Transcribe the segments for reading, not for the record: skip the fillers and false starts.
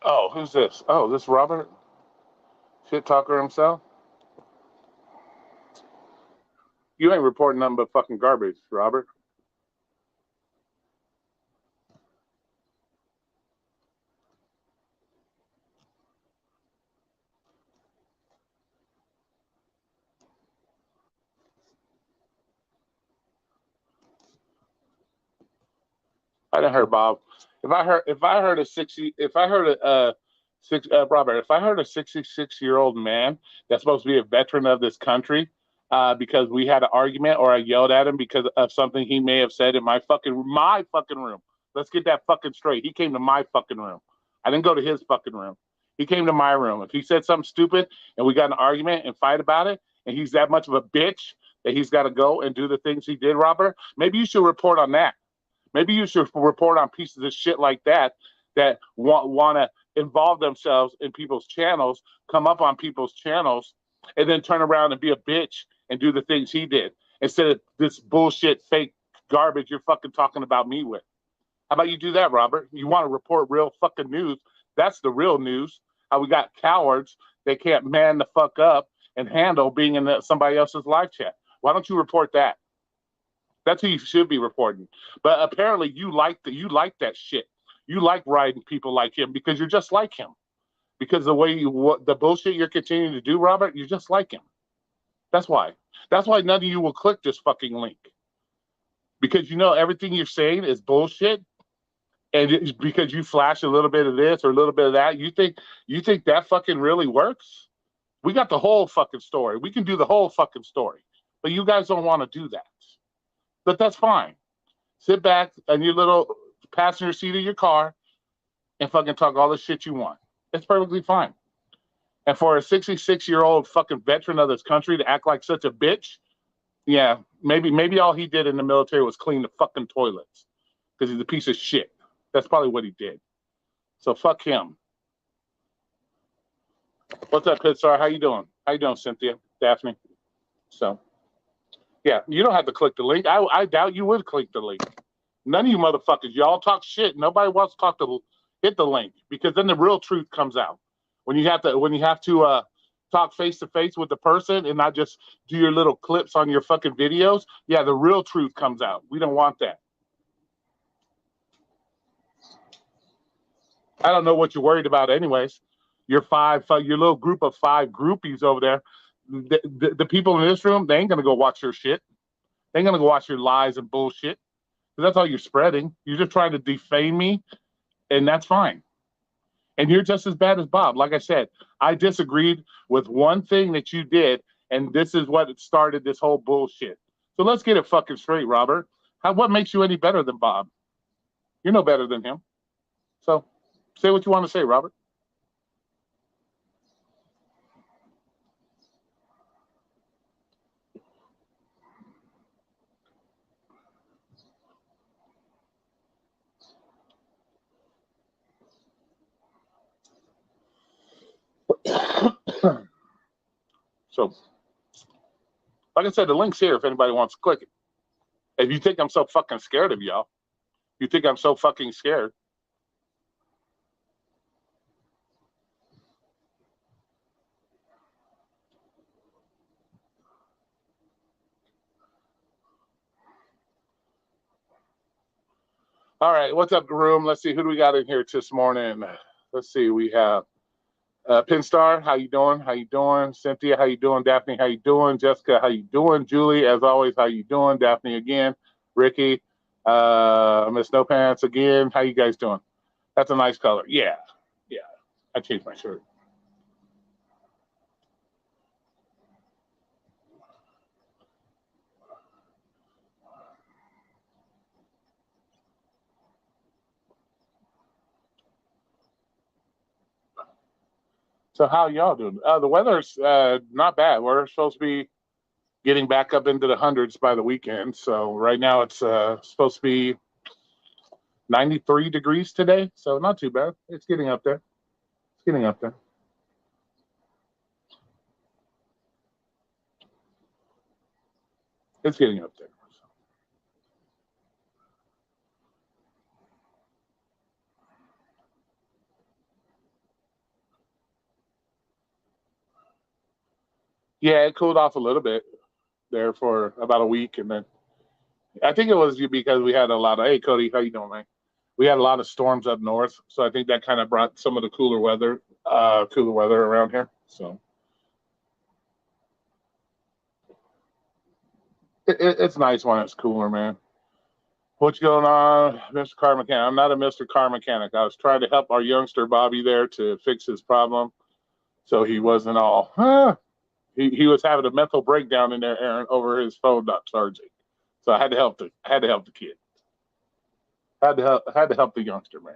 Oh, who's this? Oh, this Robert? Shit talker himself? You ain't reporting nothing but fucking garbage, Robert. I didn't hear Bob. If I heard a 60 if I heard a six Robert, if I heard a 66-year-old man that's supposed to be a veteran of this country, because we had an argument or I yelled at him because of something he may have said in my fucking room. Let's get that fucking straight. He came to my fucking room. I didn't go to his fucking room. He came to my room. If he said something stupid and we got an argument and fight about it, and he's that much of a bitch that he's got to go and do the things he did, Robert, maybe you should report on that. Maybe you should report on pieces of shit like that that want to involve themselves in people's channels, come up on people's channels, and then turn around and be a bitch and do the things he did instead of this bullshit, fake garbage you're fucking talking about me with. How about you do that, Robert? You want to report real fucking news? That's the real news. How we got cowards that can't man the fuck up and handle being in somebody else's live chat. Why don't you report that? That's who you should be reporting. But apparently, you like that shit. You like riding people like him because you're just like him. Because the bullshit you're continuing to do, Robert, you're just like him. That's why. That's why none of you will click this fucking link because you know everything you're saying is bullshit, and it's because you flash a little bit of this or a little bit of that. You think that fucking really works? We got the whole fucking story. We can do the whole fucking story, but you guys don't want to do that. But that's fine. Sit back in your little passenger seat of your car and fucking talk all the shit you want. It's perfectly fine. And for a 66-year-old fucking veteran of this country to act like such a bitch, yeah, maybe all he did in the military was clean the fucking toilets because he's a piece of shit. That's probably what he did. So fuck him. What's up, Pitsar? How you doing? How you doing, Cynthia, Daphne? So yeah, you don't have to click the link. I doubt you would click the link. None of you motherfuckers, y'all talk shit. Nobody wants to hit the link because then the real truth comes out. When you have to talk face to face with the person and not just do your little clips on your fucking videos, yeah, the real truth comes out. We don't want that. I don't know what you're worried about, anyways. Your little group of 5 groupies over there. The people in this room, they ain't gonna go watch your shit. They ain't gonna go watch your lies and bullshit. That's all you're spreading. You're just trying to defame me, and that's fine. And you're just as bad as Bob. Like I said, I disagreed with one thing that you did, and this is what started this whole bullshit. So let's get it fucking straight, Robert. What makes you any better than Bob? You're no better than him. So say what you want to say, Robert. So, like I said, the link's here if anybody wants to click it. If you think I'm so fucking scared of y'all, you think I'm so fucking scared. All right, what's up, room? Let's see, who do we got in here this morning? Let's see, we have Pinstar, how you doing? How you doing? Cynthia, how you doing? Daphne, how you doing? Jessica, how you doing? Julie, as always, how you doing? Daphne again. Ricky, Miss No Pants again. How you guys doing? That's a nice color. Yeah, yeah. I changed my shirt. So how y'all doing? The weather's not bad. We're supposed to be getting back up into the hundreds by the weekend. So right now it's supposed to be 93 degrees today. So not too bad. It's getting up there. It's getting up there. It's getting up there. Yeah, it cooled off a little bit there for about a week, and then I think it was because we had a lot of. Hey, Cody, how you doing, man? We had a lot of storms up north, so I think that kind of brought some of the cooler weather around here. So it's nice when it's cooler, man. What's going on, Mr. Car Mechanic? I'm not a Mr. Car Mechanic. I was trying to help our youngster Bobby there to fix his problem, so he wasn't all. He was having a mental breakdown in there, Aaron, over his phone not charging. So I had to help the kid. Had to help the youngster, man.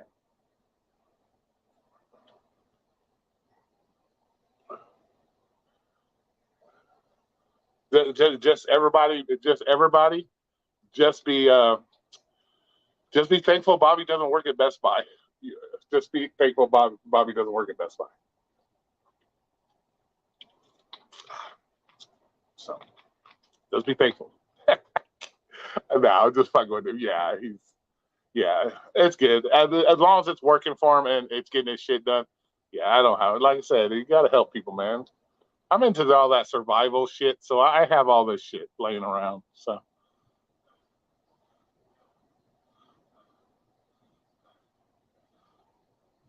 Just everybody, just just be thankful Bobby doesn't work at Best Buy. Just be thankful Bobby doesn't work at Best Buy. So just be thankful. No, I'm just fucking with him. Yeah, it's good as long as it's working for him and it's getting his shit done. Yeah, I don't have it. Like I said, you got to help people, man. I'm into all that survival shit, so I have all this shit laying around. So.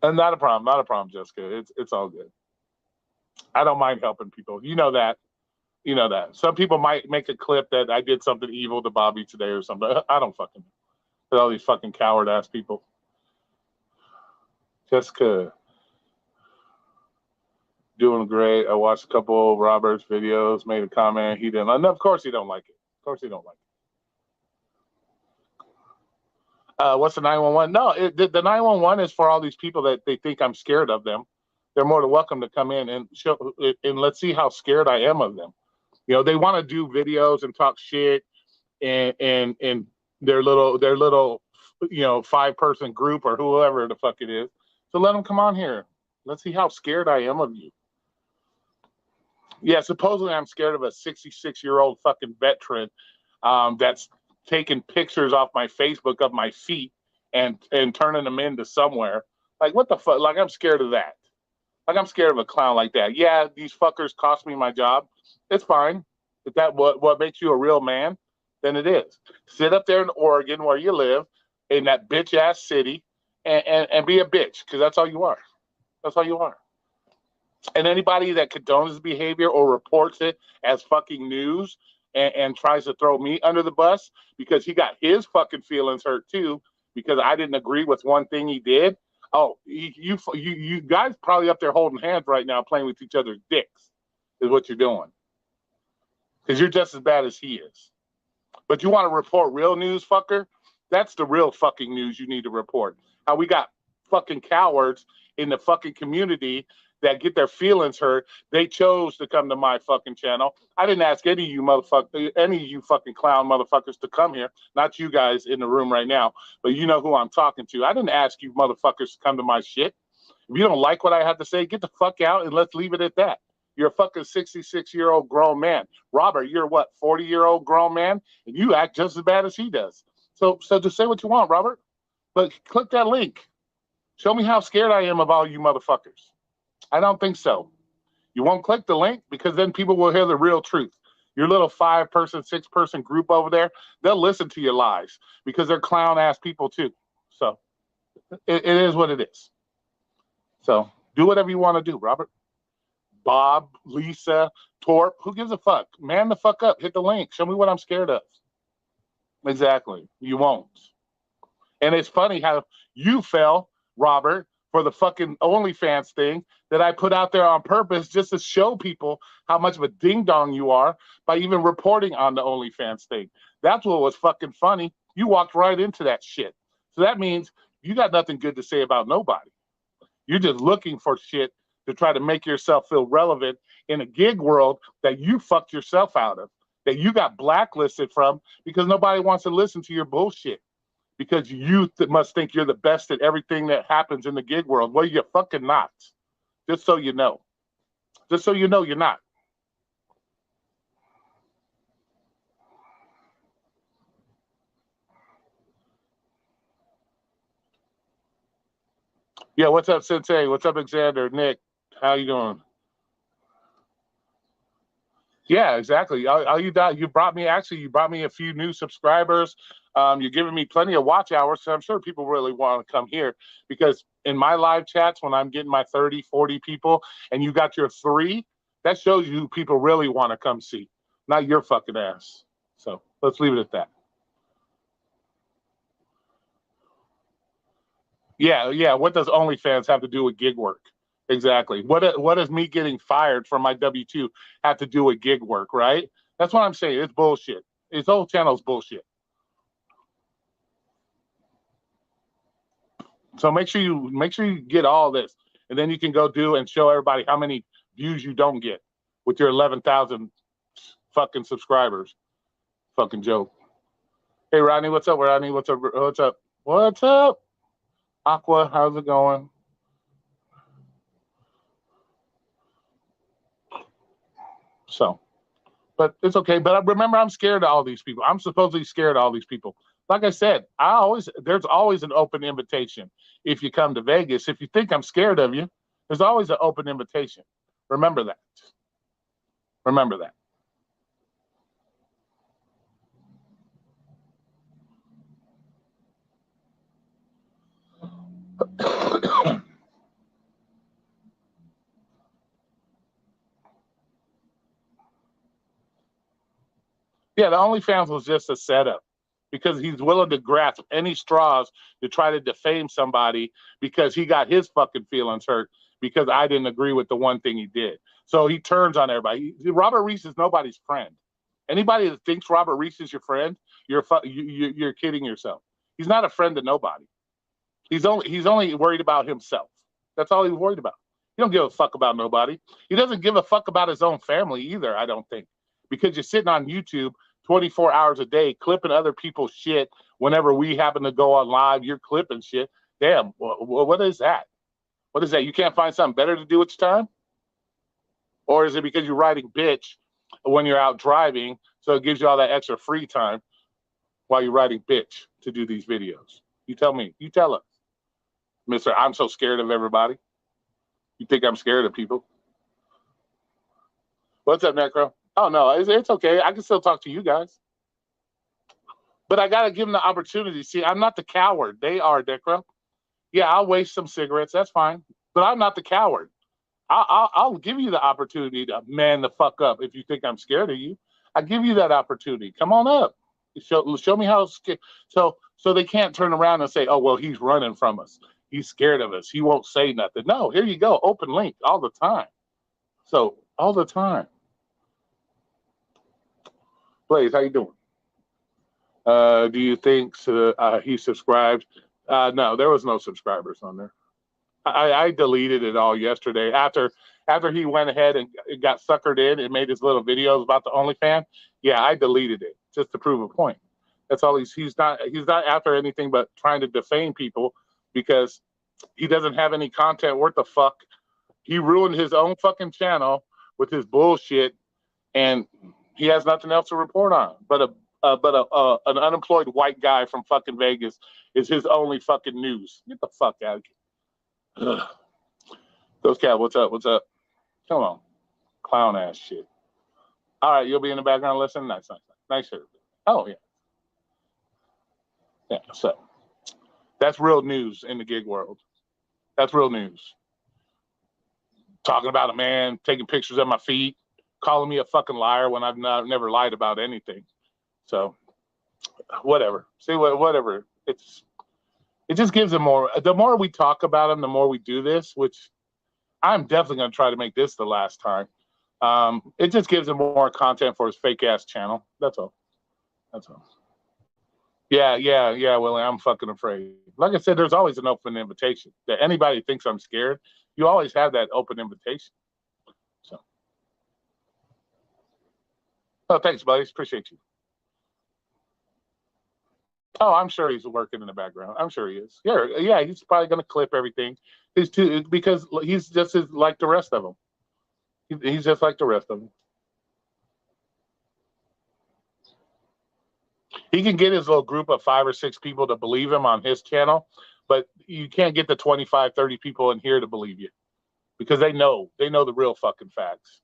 And not a problem, Jessica. It's all good. I don't mind helping people. You know that. You know that. Some people might make a clip that I did something evil to Bobby today or something. I don't fucking know. All these fucking coward ass people. Jessica, doing great. I watched a couple of Robert's videos, made a comment. He didn't. Of course he don't like it. Of course he don't like it. What's the 911? No, the 911 is for all these people that they think I'm scared of them. They're more than welcome to come in and show, and let's see how scared I am of them. You know, they want to do videos and talk shit and their little 5-person group or whoever the fuck it is. So let them come on here. Let's see how scared I am of you. Yeah, supposedly I'm scared of a 66-year-old fucking veteran that's taking pictures off my Facebook of my feet and turning them into somewhere. Like, what the fuck? Like, I'm scared of that. Like, I'm scared of a clown like that. Yeah, these fuckers cost me my job. It's fine. If that what makes you a real man, then it is. Sit up there in Oregon where you live, in that bitch ass city, and be a bitch, because that's all you are. That's all you are. And anybody that condones his behavior or reports it as fucking news and tries to throw me under the bus because he got his fucking feelings hurt too because I didn't agree with one thing he did. Oh, you guys probably up there holding hands right now, playing with each other's dicks, is what you're doing. Because you're just as bad as he is. But you want to report real news, fucker? That's the real fucking news you need to report. How we got fucking cowards in the fucking community that get their feelings hurt. They chose to come to my fucking channel. I didn't ask any of you fucking clown motherfuckers to come here. Not you guys in the room right now, but you know who I'm talking to. I didn't ask you motherfuckers to come to my shit. If you don't like what I have to say, get the fuck out and let's leave it at that. You're a fucking 66-year-old grown man. Robert, you're what, 40-year-old grown man? And you act just as bad as he does. So just say what you want, Robert. But click that link. Show me how scared I am of all you motherfuckers. I don't think so. You won't click the link because then people will hear the real truth. Your little 5-person, 6-person group over there, they'll listen to your lies because they're clown-ass people too. So it is what it is. So do whatever you want to do, Robert. Bob, Lisa, Torp, who gives a fuck? Man the fuck up. Hit the link. Show me what I'm scared of. Exactly. You won't. And it's funny how you fell, Robert, for the fucking OnlyFans thing that I put out there on purpose just to show people how much of a ding-dong you are by even reporting on the OnlyFans thing. That's what was fucking funny. You walked right into that shit. So that means you got nothing good to say about nobody. You're just looking for shit to try to make yourself feel relevant in a gig world that you fucked yourself out of, that you got blacklisted from because nobody wants to listen to your bullshit. Because you must think you're the best at everything that happens in the gig world. Well, you're fucking not. Just so you know. Just so you know you're not. Yeah, what's up, Sensei? What's up, Alexander? Nick, how you doing? Yeah, exactly. All you got, you brought me a few new subscribers. You're giving me plenty of watch hours, so I'm sure people really want to come here because in my live chats, when I'm getting my 30, 40 people and you got your 3, that shows you who people really want to come see, not your fucking ass. So let's leave it at that. Yeah, yeah. What does OnlyFans have to do with gig work? Exactly. What does me getting fired from my W-2 have to do with gig work? Right. That's what I'm saying. It's bullshit. His whole channel's bullshit. So make sure you get all this, and then you can go do and show everybody how many views you don't get with your 11,000 fucking subscribers. Fucking joke. Hey Rodney, what's up? Rodney, what's up? What's up? What's up? Aqua, how's it going? So, but it's okay. But remember, I'm scared of all these people. I'm supposedly scared of all these people. Like I said, there's always an open invitation if you come to Vegas. If you think I'm scared of you, there's always an open invitation. Remember that. Remember that. Yeah, the OnlyFans was just a setup because he's willing to grasp any straws to try to defame somebody because he got his fucking feelings hurt because I didn't agree with the one thing he did. So he turns on everybody. Robert Reese is nobody's friend. Anybody that thinks Robert Reese is your friend, you're kidding yourself. He's not a friend to nobody. He's only worried about himself. That's all he's worried about. He don't give a fuck about nobody. He doesn't give a fuck about his own family either, I don't think. Because you're sitting on YouTube 24 hours a day clipping other people's shit. Whenever we happen to go on live, you're clipping shit. Damn, what is that? What is that? You can't find something better to do with your time? Or is it because you're riding bitch when you're out driving, so it gives you all that extra free time while you're riding bitch to do these videos? You tell me. You tell us. Mr. I'm so scared of everybody. You think I'm scared of people? What's up, Necro? Oh, no, it's okay. I can still talk to you guys. But I got to give them the opportunity. See, I'm not the coward. They are, Necro. Yeah, I'll waste some cigarettes. That's fine. But I'm not the coward. I'll give you the opportunity to man the fuck up if you think I'm scared of you. I give you that opportunity. Come on up. Show me how scared. So they can't turn around and say, oh, well, he's running from us. He's scared of us. He won't say nothing. No, here you go. Open link all the time. So all the time. Blaze, how you doing? Do you think he subscribed? No, there was no subscribers on there. I deleted it all yesterday after he went ahead and got suckered in and made his little videos about the OnlyFans. Yeah, I deleted it just to prove a point. That's all he's not after anything but trying to defame people because he doesn't have any content worth the fuck. He ruined his own fucking channel with his bullshit, and he has nothing else to report on. But an unemployed white guy from fucking Vegas is his only fucking news. Get the fuck out of here. Ugh. Ghost Cat, what's up? What's up? Come on. Clown ass shit. All right, you'll be in the background listening? Nice. Nice shirt. Oh, yeah. Yeah, so that's real news in the gig world. That's real news. Talking about a man taking pictures of my feet, calling me a fucking liar when I've never lied about anything. So, whatever. See, whatever. It just gives him more. The more we talk about him, the more we do this, which I'm definitely going to try to make this the last time. It just gives him more content for his fake ass channel. That's all. That's all. Yeah, Willie, I'm fucking afraid. Like I said, there's always an open invitation. That anybody thinks I'm scared, you always have that open invitation. So, oh, thanks, buddies. Appreciate you. Oh, I'm sure he's working in the background. I'm sure he is. Yeah, he's probably going to clip everything. Because he's just like the rest of them. He's just like the rest of them. He can get his little group of 5 or 6 people to believe him on his channel, but you can't get the 25, 30 people in here to believe you because they know the real fucking facts.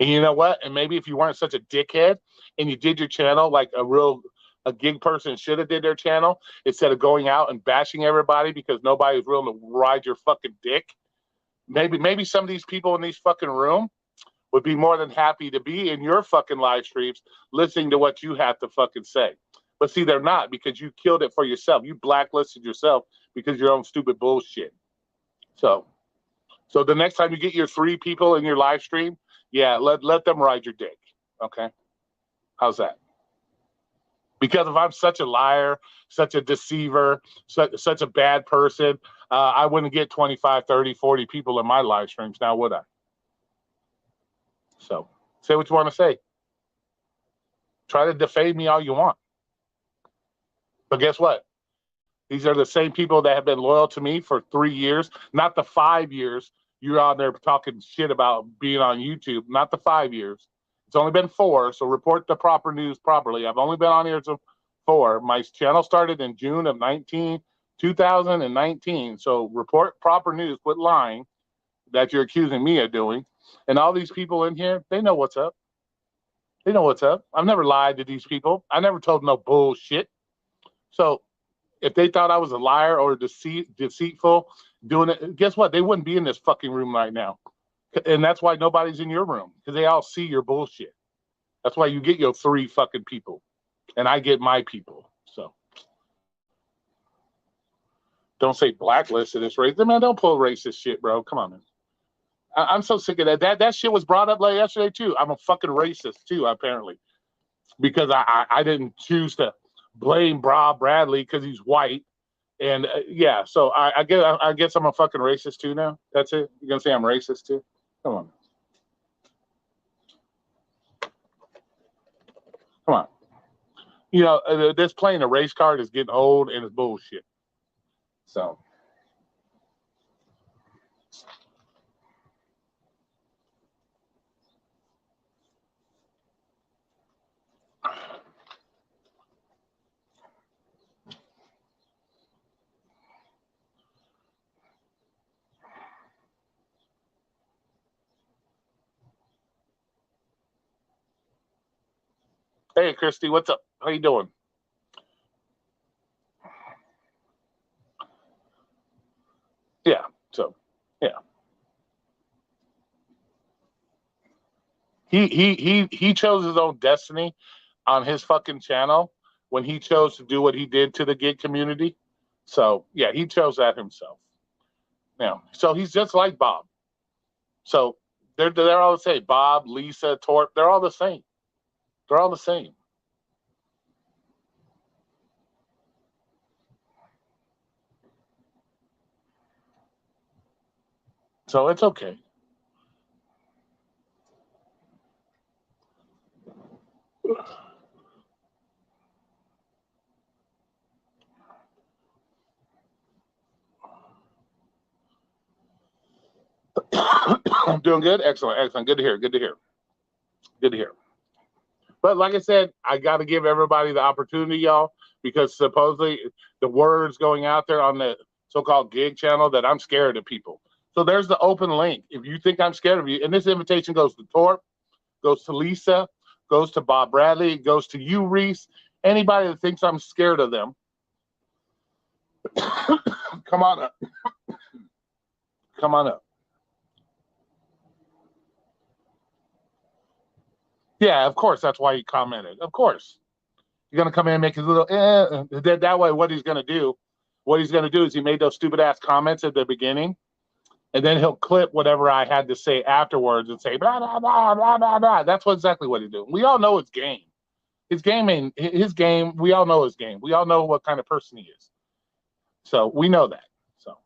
And you know what? And maybe if you weren't such a dickhead and you did your channel like a gig person should have did their channel instead of going out and bashing everybody because nobody's willing to ride your fucking dick. Maybe some of these people in these fucking room would be more than happy to be in your fucking live streams listening to what you have to fucking say. But see, they're not because you killed it for yourself. You blacklisted yourself because of your own stupid bullshit. So the next time you get your 3 people in your live stream, yeah, let them ride your dick. Okay? How's that? Because if I'm such a liar, such a deceiver, such a bad person, I wouldn't get 25, 30, 40 people in my live streams now, would I? So say what you want to say. Try to defame me all you want. But guess what? These are the same people that have been loyal to me for 3 years, not the 5 years you're out there talking shit about being on YouTube, not the 5 years. It's only been 4, so report the proper news properly. I've only been on here for 4. My channel started in June of 2019, so report proper news, quit lying that you're accusing me of doing. And all these people in here, they know what's up. They know what's up. I've never lied to these people. I never told no bullshit. So if they thought I was a liar or deceitful doing it, guess what? They wouldn't be in this fucking room right now. And that's why nobody's in your room, because they all see your bullshit. That's why you get your 3 fucking people, and I get my people. So don't say blacklisted this race. Man, don't pull racist shit, bro. Come on, man. I'm so sick of that. That shit was brought up like yesterday too. I'm a fucking racist too, apparently, because I didn't choose to blame Bob Bradley because he's white. And yeah, so I guess I'm a fucking racist too now. That's it. You're gonna say I'm racist too? Come on. Come on. You know, this playing a race card is getting old and it's bullshit. So. Hey, Christy, what's up? How you doing? Yeah. So, yeah. He chose his own destiny on his fucking channel when he chose to do what he did to the gig community. So yeah, he chose that himself. Yeah. So he's just like Bob. So they're all the same. Bob, Lisa, Torp, they're all the same. They're all the same. So it's okay. I'm doing good. Excellent. Excellent. Good to hear. Good to hear. Good to hear. But like I said, I got to give everybody the opportunity, y'all, because supposedly the word's going out there on the so-called gig channel that I'm scared of people. So there's the open link. If you think I'm scared of you, and this invitation goes to Torp, goes to Lisa, goes to Bob Bradley, goes to you, Reese, anybody that thinks I'm scared of them, come on up. Come on up. Yeah, of course. That's why he commented. Of course. You're going to come in and make his little, that way what he's going to do is he made those stupid ass comments at the beginning, and then he'll clip whatever I had to say afterwards and say, blah, blah, blah, blah, blah, blah. That's exactly what he's doing. We all know his game. His game, we all know his game. We all know what kind of person he is. So we know that. So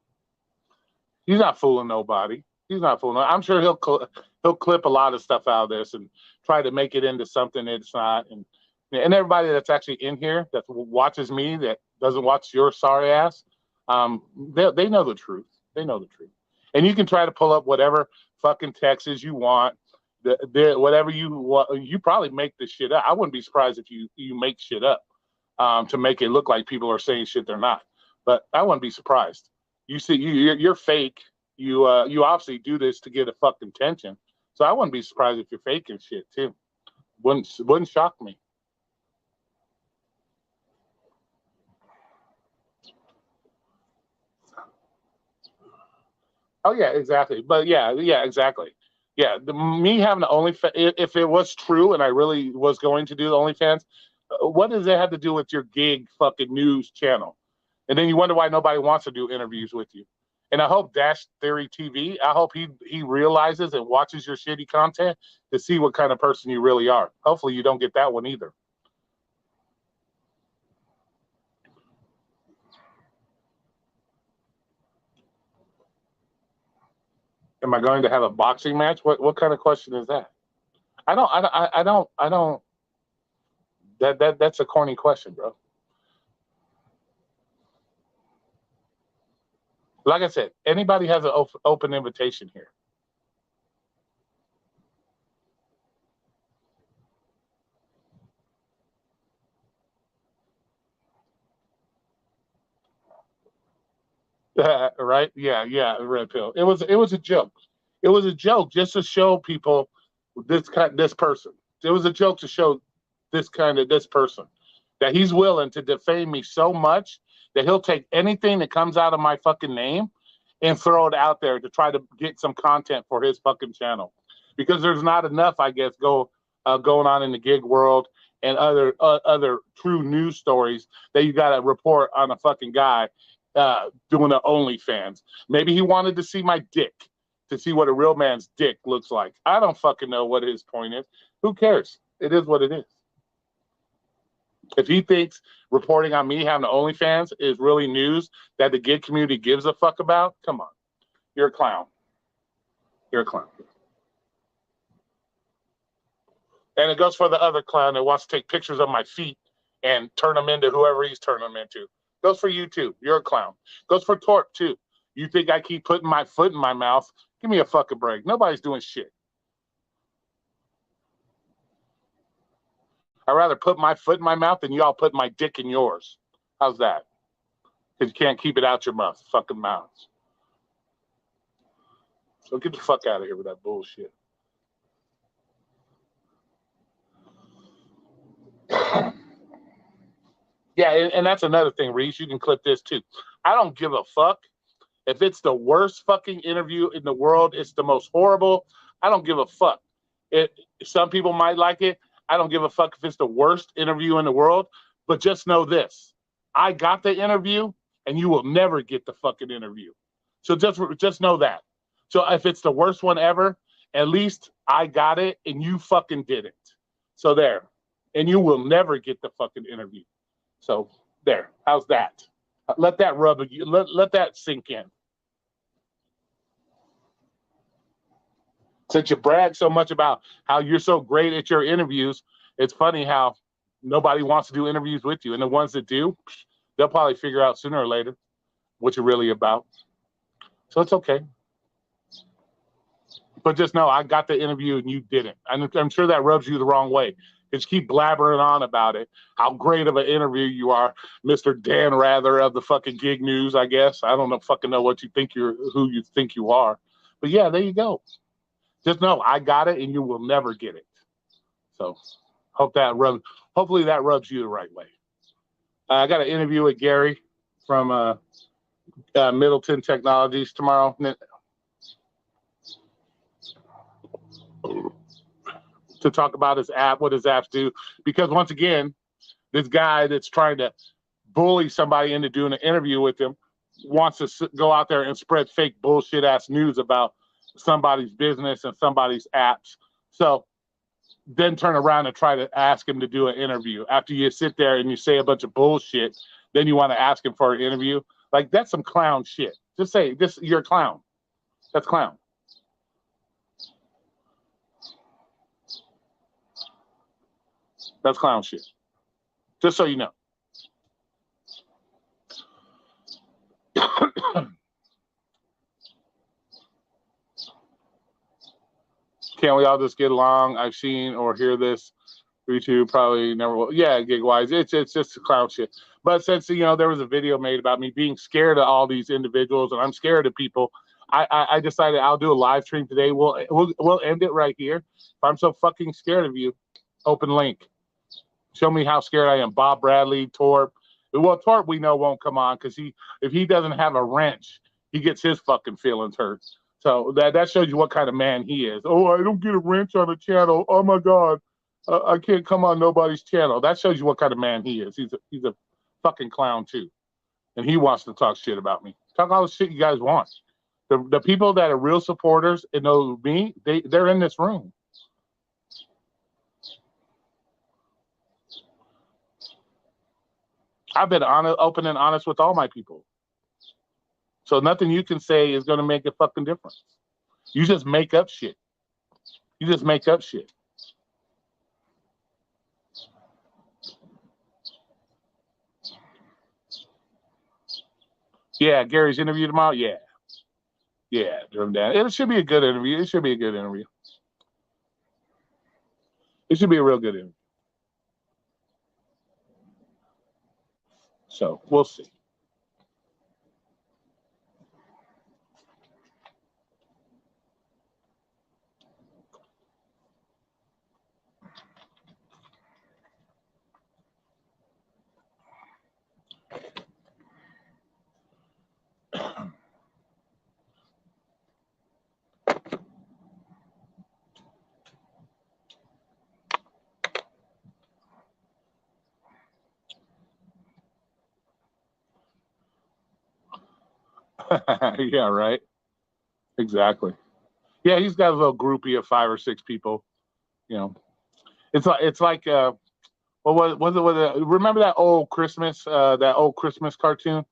he's not fooling nobody. He's not fooling. I'm sure he'll clip a lot of stuff out of this and try to make it into something it's not. And everybody that's actually in here that watches me, that doesn't watch your sorry ass, they know the truth. They know the truth. And you can try to pull up whatever fucking Texas you want, whatever you want. You probably make this shit up. I wouldn't be surprised if you make shit up to make it look like people are saying shit they're not. But I wouldn't be surprised. You see, you're fake. You obviously do this to get a fucking attention. So I wouldn't be surprised if you're faking shit too. Wouldn't shock me. Oh yeah, exactly. But yeah, exactly. Yeah, me having the OnlyFans, if it was true and I really was going to do the OnlyFans, what does it have to do with your gig fucking news channel? And then you wonder why nobody wants to do interviews with you. And I hope Dash Theory TV, I hope he realizes and watches your shitty content to see what kind of person you really are. Hopefully you don't get that one either. Am I going to have a boxing match? What kind of question is that? I don't. That's a corny question, bro. Like I said, anybody has an open invitation here. Right? Yeah, red pill. It was a joke. It was a joke just to show people this person. It was a joke to show this person that he's willing to defame me so much that he'll take anything that comes out of my fucking name and throw it out there to try to get some content for his fucking channel. Because there's not enough, I guess, going on in the gig world and other true news stories that you got to report on a fucking guy doing the OnlyFans. Maybe he wanted to see my dick, to see what a real man's dick looks like. I don't fucking know what his point is. Who cares? It is what it is. If he thinks reporting on me having the OnlyFans is really news that the gig community gives a fuck about, come on. You're a clown. You're a clown. And it goes for the other clown that wants to take pictures of my feet and turn them into whoever he's turning them into. Goes for you too. You're a clown. Goes for Torp too. You think I keep putting my foot in my mouth? Give me a fucking break. Nobody's doing shit. I'd rather put my foot in my mouth than y'all put my dick in yours. How's that? Because you can't keep it out your mouth. Fucking mouths. So get the fuck out of here with that bullshit. Yeah, and that's another thing, Reese. You can clip this too. I don't give a fuck if it's the worst fucking interview in the world. It's the most horrible. I don't give a fuck. Some people might like it. I don't give a fuck if it's the worst interview in the world. But just know this: I got the interview, and you will never get the fucking interview. So just know that. So if it's the worst one ever, at least I got it, and you fucking didn't. So there, and you will never get the fucking interview. So there, how's that? Let that rub. Let that sink in. Since you brag so much about how you're so great at your interviews, it's funny how nobody wants to do interviews with you, and the ones that do, they'll probably figure out sooner or later what you're really about. So it's okay. But just know I got the interview and you didn't. I'm sure that rubs you the wrong way. Just keep blabbering on about it. How great of an interview you are, Mr. Dan Rather of the fucking gig news, I guess. I don't know fucking know what you think who you think you are. But yeah, there you go. Just know I got it and you will never get it. So hopefully that rubs you the right way. I got an interview with Gary from Middleton Technologies tomorrow. To talk about his app, what his apps do. Because once again, this guy that's trying to bully somebody into doing an interview with him wants to go out there and spread fake bullshit ass news about somebody's business and somebody's apps. So then turn around and try to ask him to do an interview. After you sit there and you say a bunch of bullshit, then you want to ask him for an interview. Like, that's some clown shit. Just say, you're a clown. That's clown. That's clown shit. Just so you know. Can't we all just get along? I've seen or hear this. YouTube probably never will. Yeah, gig-wise, it's just clown shit. But since there was a video made about me being scared of all these individuals, and I'm scared of people, I decided I'll do a live stream today. We'll end it right here. If I'm so fucking scared of you, open link. Show me how scared I am. Bob Bradley, Torp. Well, Torp we know won't come on because if he doesn't have a wrench, he gets his fucking feelings hurt. So that shows you what kind of man he is. Oh, I don't get a wrench on the channel. Oh my God, I can't come on nobody's channel. That shows you what kind of man he is. He's a fucking clown too, and he wants to talk shit about me. Talk all the shit you guys want. The people that are real supporters and know me, they're in this room. I've been open and honest with all my people. So nothing you can say is going to make a fucking difference. You just make up shit. You just make up shit. Yeah, Gary's interview tomorrow? Yeah. Yeah, driven down. It should be a good interview. It should be a good interview. It should be a real good interview. So we'll see. Yeah, right. Exactly. Yeah, he's got a little groupie of 5 or 6 people. You know, it's like what was it? Remember that old Christmas cartoon?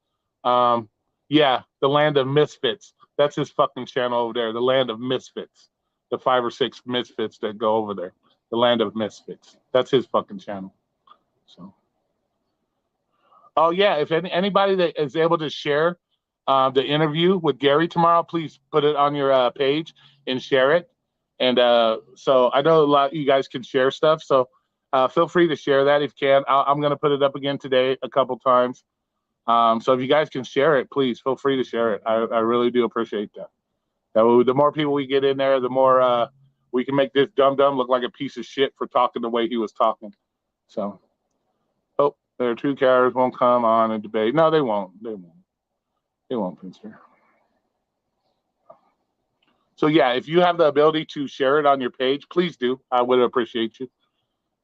Yeah, the Land of Misfits. That's his fucking channel over there. The Land of Misfits. The 5 or 6 misfits that go over there. The Land of Misfits. That's his fucking channel. So. Oh yeah, if anybody that is able to share the interview with Gary tomorrow, please put it on your page and share it. And so I know a lot of you guys can share stuff, so feel free to share that if you can. I'm going to put it up again today a couple times. So if you guys can share it, please feel free to share it. I really do appreciate that. The more people we get in there, the more we can make this dumb look like a piece of shit for talking the way he was talking. So. Oh, their 2 carriers won't come on and debate. No, they won't. They won't, Pinster. So yeah, if you have the ability to share it on your page, please do. I would appreciate you.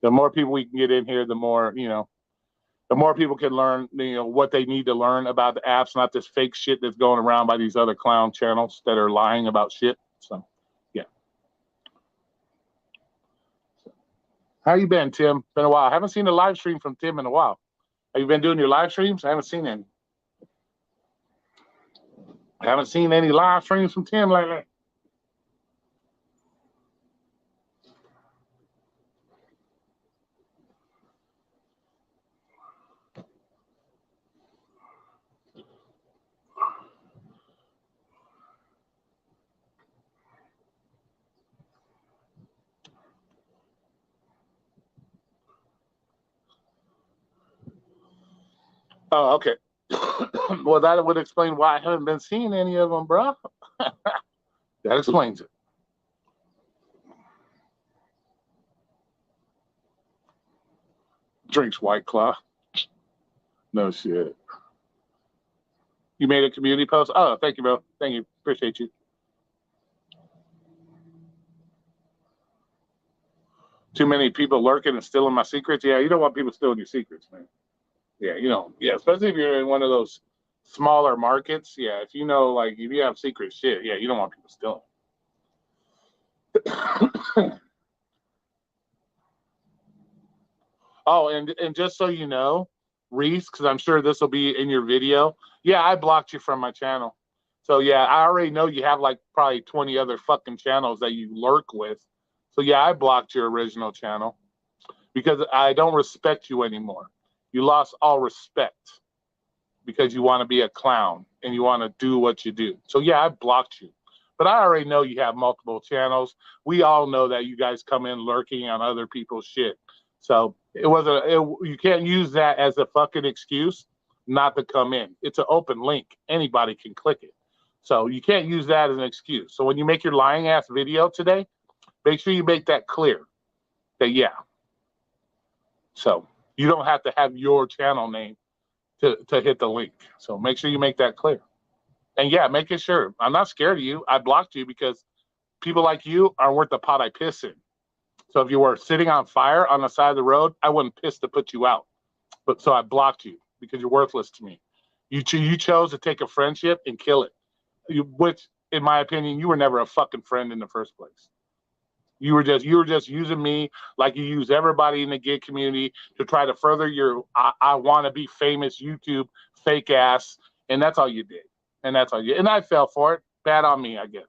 The more people we can get in here, the more the more people can learn what they need to learn about the apps, not this fake shit that's going around by these other clown channels that are lying about shit. So yeah. How you been, Tim? Been a while. I haven't seen a live stream from Tim in a while. Have you been doing your live streams? I haven't seen any. I haven't seen any live streams from Tim lately. Oh, okay. Well, that would explain why I haven't been seeing any of them, bro. That explains it. Drinks White Claw. No shit. You made a community post? Oh, thank you, bro. Thank you. Appreciate you. Too many people lurking and stealing my secrets. Yeah, you don't want people stealing your secrets, man. Yeah, yeah, especially if you're in one of those smaller markets. Yeah, if if you have secret shit, yeah, you don't want people stealing. Oh, and just so you know, Reese, because I'm sure this will be in your video. Yeah, I blocked you from my channel. So yeah, I already know you have like probably 20 other fucking channels that you lurk with. So yeah, I blocked your original channel because I don't respect you anymore. You lost all respect because you want to be a clown and you want to do what you do. So yeah, I blocked you. But I already know you have multiple channels. We all know that you guys come in lurking on other people's shit. So you can't use that as a fucking excuse not to come in. It's an open link. Anybody can click it. So you can't use that as an excuse. So when you make your lying ass video today, make sure you make that clear that, yeah. So you don't have to have your channel name to hit the link. So make sure you make that clear. And yeah, make it sure. I'm not scared of you. I blocked you because people like you are worth the pot I piss in. So if you were sitting on fire on the side of the road, I wouldn't piss to put you out. But so I blocked you because you're worthless to me. You chose to take a friendship and kill it. Which, in my opinion, you were never a fucking friend in the first place. You were just using me like you use everybody in the gig community to try to further your I want to be famous YouTube fake ass, and that's all you did. And that's all you. And I fell for it. Bad on me, I guess.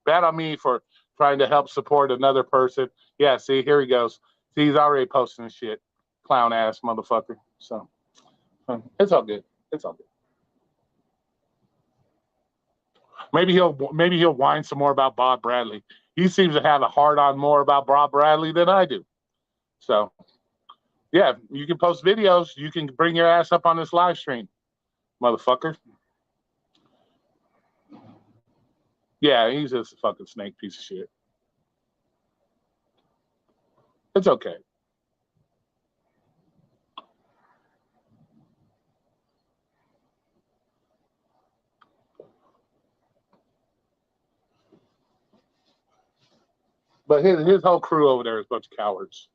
Bad on me for trying to help support another person. Yeah, see, here he goes. See, he's already posting shit. Clown ass motherfucker. So it's all good. It's all good. Maybe he'll whine some more about Bob Bradley. He seems to have a hard on more about Bob Bradley than I do. So yeah, you can post videos. You can bring your ass up on this live stream, motherfucker. Yeah, he's just a fucking snake piece of shit. It's okay. But his whole crew over there is a bunch of cowards.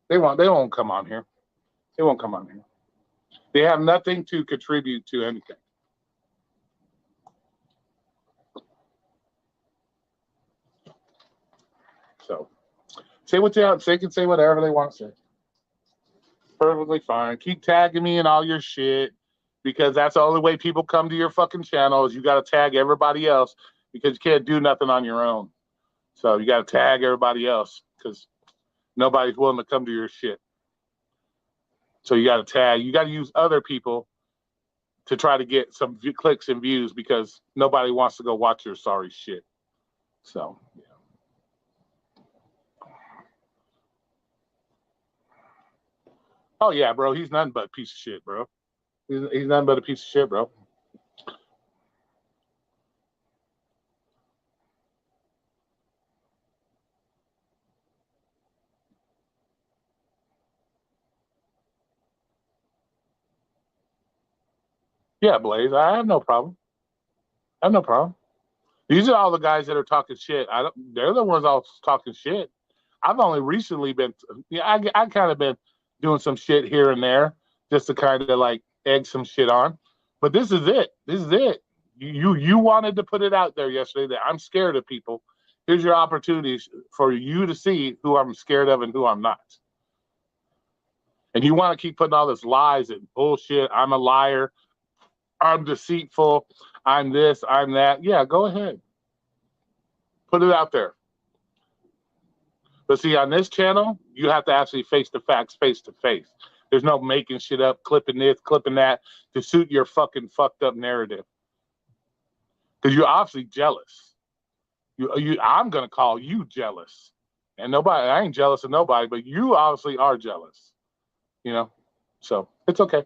They won't come on here. They won't come on here. They have nothing to contribute to anything. So say what they can say whatever they want to say. Perfectly fine. Keep tagging me in all your shit because that's the only way people come to your fucking channel is you got to tag everybody else because you can't do nothing on your own. So you got to tag everybody else because nobody's willing to come to your shit. So you got to tag. You got to use other people to try to get some clicks and views because nobody wants to go watch your sorry shit. So, yeah. Oh, yeah, bro. He's nothing but a piece of shit, bro. He's nothing but a piece of shit, bro. Yeah, Blaze. I have no problem. I have no problem. These are all the guys that are talking shit. They're the ones all talking shit. I've only recently been, I kind of been doing some shit here and there just to kind of like egg some shit on. But this is it. This is it. You wanted to put it out there yesterday that I'm scared of people. Here's your opportunities for you to see who I'm scared of and who I'm not. And you want to keep putting all this lies and bullshit. I'm a liar. I'm deceitful. I'm this. I'm that. Yeah, go ahead. Put it out there. But see, on this channel, you have to actually face the facts face to face. There's no making shit up, clipping this, clipping that to suit your fucking fucked up narrative. Because you're obviously jealous. I'm gonna call you jealous. And nobody, I ain't jealous of nobody, but you obviously are jealous. You know, so it's okay.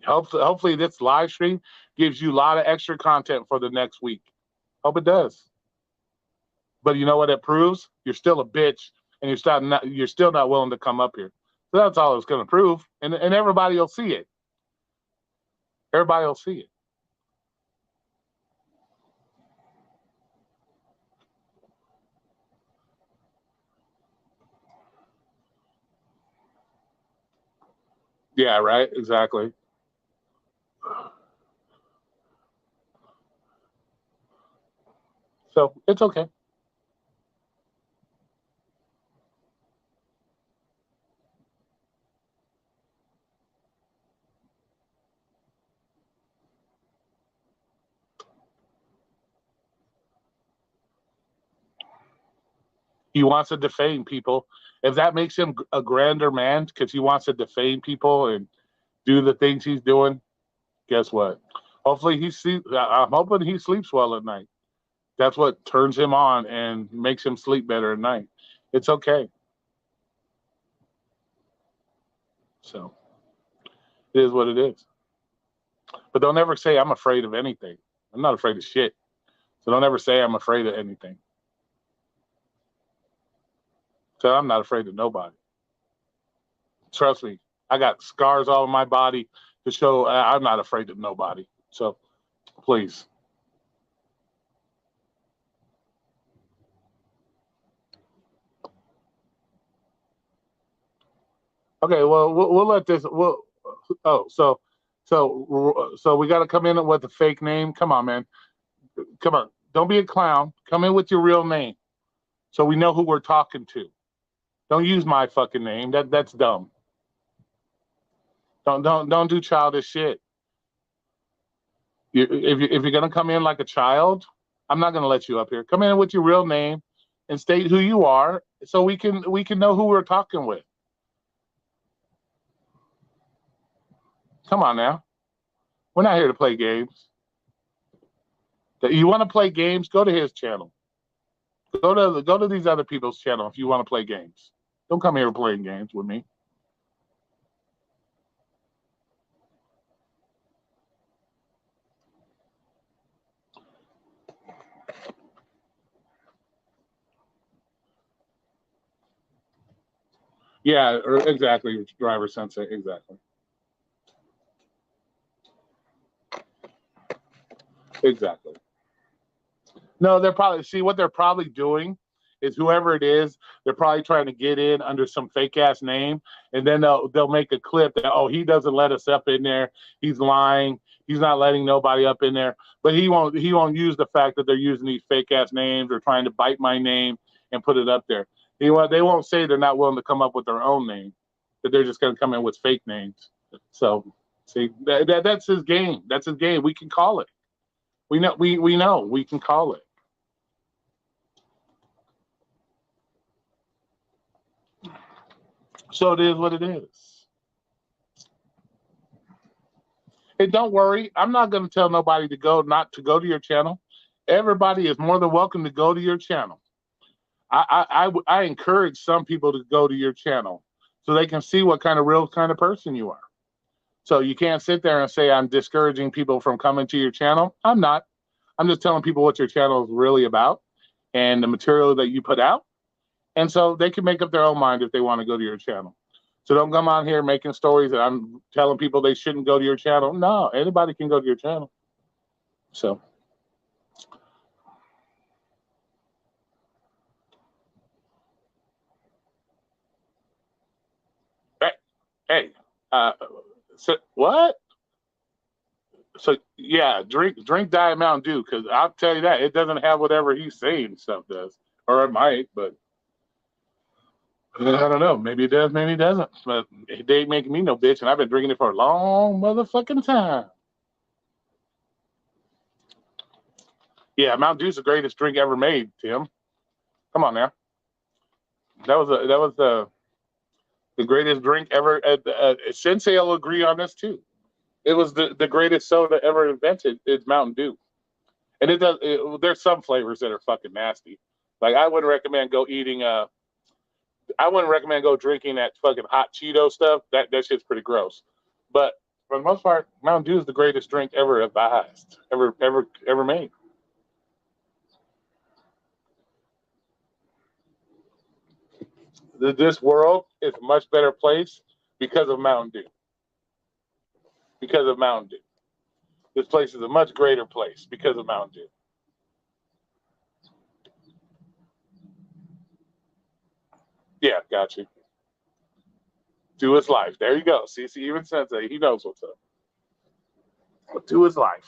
Hopefully this live stream gives you a lot of extra content for the next week. Hope it does. But you know what it proves? You're still a bitch, and you're still not willing to come up here. So that's all it's going to prove, and everybody will see it. Everybody will see it. Yeah, right. Exactly. So it's okay. He wants to defame people. If that makes him a grander man because he wants to defame people and do the things he's doing, guess what? Hopefully he sleeps. I'm hoping he sleeps well at night. That's what turns him on and makes him sleep better at night. It's okay. So it is what it is. But don't ever say I'm afraid of anything. I'm not afraid of shit. So don't ever say I'm afraid of anything. So I'm not afraid of nobody. Trust me, I got scars all over my body to show I'm not afraid of nobody. So please. Okay, well, we'll let this. So we got to come in with a fake name. Come on, man. Come on. Don't be a clown. Come in with your real name, so we know who we're talking to. Don't use my fucking name. That's dumb. Don't do childish shit. If you're gonna come in like a child, I'm not gonna let you up here. Come in with your real name and state who you are, so we can know who we're talking with. Come on now. We're not here to play games. You want to play games? Go to his channel. Go to these other people's channel if you want to play games. Don't come here playing games with me. Yeah, exactly, driver sensei, exactly. Exactly. No, they're probably what they're probably doing is whoever it is, they're probably trying to get in under some fake ass name, and then they'll make a clip that he doesn't let us up in there. He's lying. He's not letting nobody up in there. But he won't use the fact that they're using these fake ass names or trying to bite my name and put it up there. They won't say they're not willing to come up with their own name, that they're just going to come in with fake names. So see that's his game. That's his game. We can call it. We know we can call it. So it is what it is. And don't worry, I'm not going to tell nobody not to go to your channel. Everybody is more than welcome to go to your channel. I encourage some people to go to your channel so they can see what kind of person you are. So you can't sit there and say I'm discouraging people from coming to your channel. I'm not. I'm just telling people what your channel is really about and the material that you put out. And so they can make up their own mind if they want to go to your channel. So don't come on here making stories that I'm telling people they shouldn't go to your channel. No, anybody can go to your channel. So. Hey, so what? So yeah, drink Diet Mountain Dew, because I'll tell you that it doesn't have whatever he's saying stuff does, or it might, but I don't know. Maybe it does, maybe it doesn't. But they ain't making me no bitch, and I've been drinking it for a long motherfucking time. Yeah, Mountain Dew's the greatest drink ever made, Tim. Come on now. That was the greatest drink ever. Sensei will agree on this too. It was the greatest soda ever invented. It's Mountain Dew, and there's some flavors that are fucking nasty. Like I wouldn't recommend go drinking that fucking hot Cheeto stuff. That shit's pretty gross. But for the most part, Mountain Dew is the greatest drink ever advised, ever made. This world is a much better place because of Mountain Dew. Because of Mountain Dew. This place is a much greater place because of Mountain Dew. Yeah, got you. Do his life. There you go. See, even Sensei, he knows what's up. Do his life.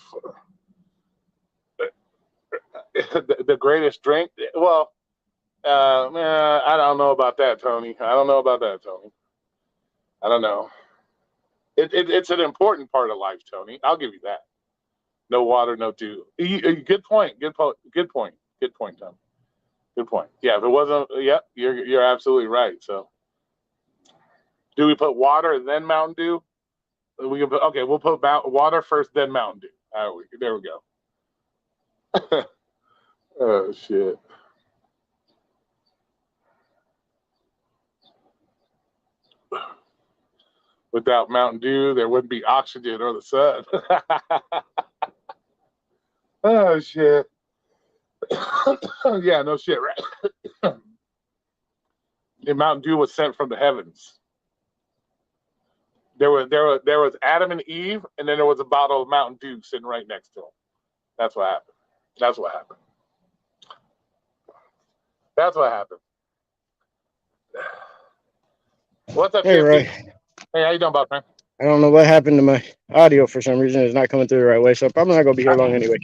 The greatest drink? Well, I don't know about that, Tony. I don't know about that, Tony. I don't know. It's an important part of life, Tony. I'll give you that. No water, no dew. Good point. Good point. Good point. Good point, Tony. Good point. Yeah, if it wasn't, yeah, you're absolutely right. So, do we put water and then Mountain Dew? We'll put water first, then Mountain Dew. All right, there we go. Oh shit. Without Mountain Dew, there wouldn't be oxygen or the sun. Oh shit. Yeah, no shit, right? The Mountain Dew was sent from the heavens. There was Adam and Eve, and then there was a bottle of Mountain Dew sitting right next to them. That's what happened. That's what happened. That's what happened. What's up, Hey, TFT? Roy. Hey, how you doing, boss man? I don't know what happened to my audio for some reason. It's not coming through the right way, so I'm probably not going to be here long anyway.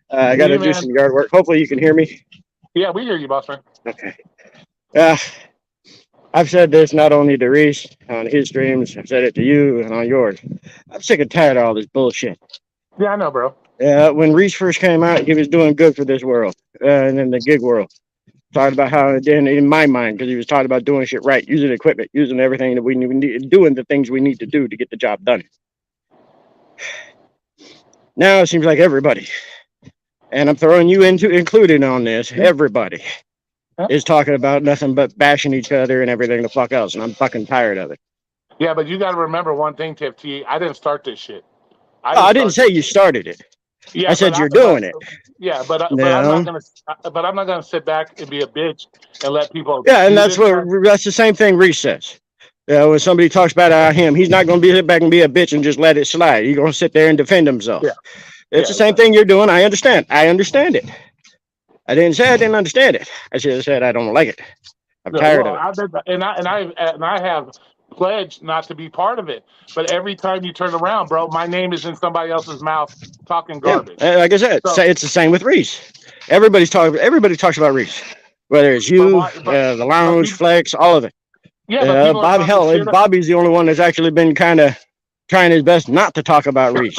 I got to do some yard work. Hopefully you can hear me. Yeah, we hear you, boss man. Okay. I've said this not only to Reese on his streams, I've said it to you and on yours. I'm sick and tired of all this bullshit. Yeah, I know, bro. When Reese first came out, he was doing good for this world and in the gig world. Talking about how, in my mind, because he was talking about doing shit right, using equipment, using everything that we need, doing the things we need to do to get the job done. Now it seems like everybody, and I'm throwing you included on this, everybody is talking about nothing but bashing each other and everything the fuck else, and I'm fucking tired of it. Yeah, but you got to remember one thing, TFT. I didn't start this shit. I didn't say you started it. Yeah, I said you're doing it. Yeah, but I'm not gonna. But I'm not gonna sit back and be a bitch and let people. Yeah, and that's the same thing Reese says. When somebody talks bad about him, he's not going to sit back and be a bitch and just let it slide. He's going to sit there and defend himself. Yeah. It's the same thing you're doing. I understand. I understand it. I didn't say I didn't understand it. I should have said I don't like it. I'm tired of it. And I have pledged not to be part of it. But every time you turn around, bro, my name is in somebody else's mouth talking garbage. Yeah, like I said, it's the same with Reese. Everybody talks about Reese, whether it's you, the lounge, Flex, all of it. Yeah, Bobby's the only one that's actually been kind of trying his best not to talk about Reese.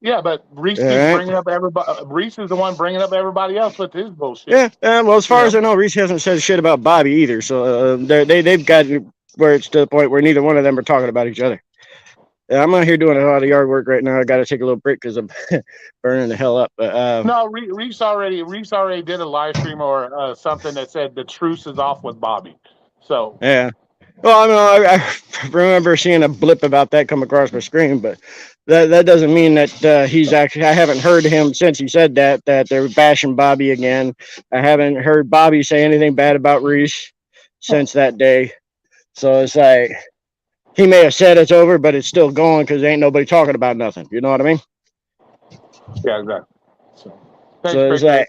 Yeah, but Reese is bringing up everybody. Reese is the one bringing up everybody else with his bullshit. Yeah, well, as far as I know, Reese hasn't said shit about Bobby either. So they've got where it's to the point where neither one of them are talking about each other. I'm out here doing a lot of yard work right now. I got to take a little break because I'm burning the hell up. But, no, Reese already did a live stream or something that said the truce is off with Bobby. So yeah. Well, I remember seeing a blip about that come across my screen, but that doesn't mean that he's actually. I haven't heard him since he said that they're bashing Bobby again. I haven't heard Bobby say anything bad about Reese since that day. So it's like he may have said it's over, but it's still going because ain't nobody talking about nothing. You know what I mean? Yeah, exactly. So it's like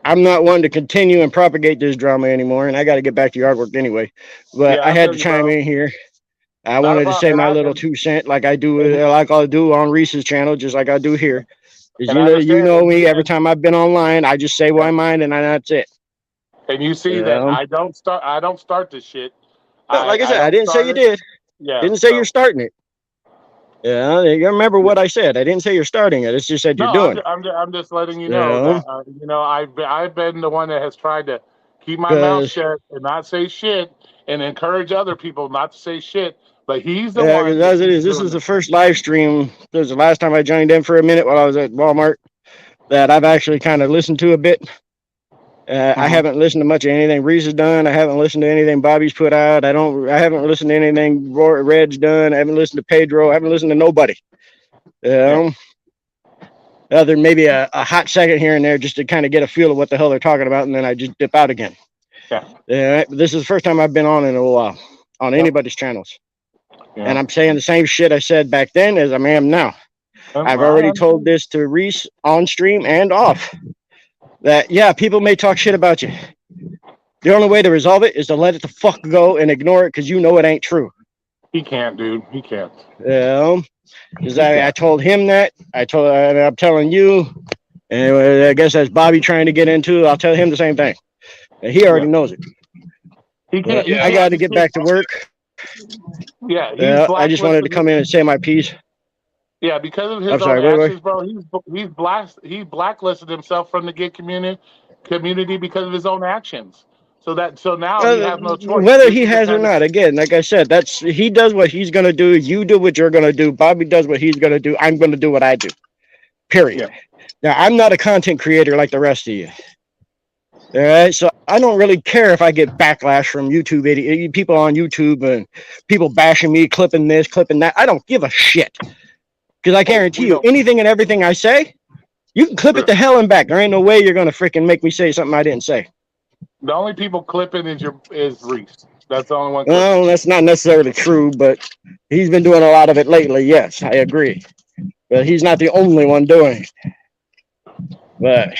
I'm not one to continue and propagate this drama anymore, and I got to get back to yard work anyway. But I had to chime in here. I wanted to say my little 2 cents, like I do on Reese's channel, just like I do here. Because you know me. Every time I've been online, I just say what I mind, and that's it. And you see that I don't start this shit. Like I said, I didn't say you did. Yeah. Didn't say you're starting it. Yeah, you remember what I said. I didn't say you're starting it. It's just said you're doing it. I'm just letting you know that I've been the one that has tried to keep my mouth shut and not say shit and encourage other people not to say shit. But he's the one. Because as it is, this is the first live stream. This was the last time I joined in for a minute while I was at Walmart that I've actually kind of listened to a bit. I haven't listened to much of anything Reese has done. I haven't listened to anything Bobby's put out. I haven't listened to anything Red's done. I haven't listened to Pedro. I haven't listened to nobody. Other than maybe a hot second here and there just to kind of get a feel of what the hell they're talking about, and then I just dip out again. Yeah. This is the first time I've been on in a while on anybody's channels. Yeah. And I'm saying the same shit I said back then as I am now. I've already told this to Reese on stream and off. That, people may talk shit about you. The only way to resolve it is to let it the fuck go and ignore it because you know it ain't true. He can't, dude. He can't. Yeah. Because I told him that. I'm telling you. And I guess that's Bobby trying to get into. I'll tell him the same thing. And he already knows it. He can't. I got to get back to work. Yeah. I just wanted to come in and say my piece. Yeah, because of his own actions, bro. He's blacklisted himself from the gig community because of his own actions. So now he has no choice. Whether he has or not, again, like I said, he does what he's gonna do. You do what you're gonna do. Bobby does what he's gonna do. I'm gonna do what I do. Period. Yeah. Now I'm not a content creator like the rest of you. All right, so I don't really care if I get backlash from YouTube people on YouTube and people bashing me, clipping this, clipping that. I don't give a shit. Because I guarantee you, anything and everything I say You can clip it to hell and back. There ain't no way you're gonna freaking make me say something I didn't say. The only people clipping is Reese. That's the only one clipping. Well, that's not necessarily true, but he's been doing a lot of it lately. Yes, I agree. But he's not the only one doing it. But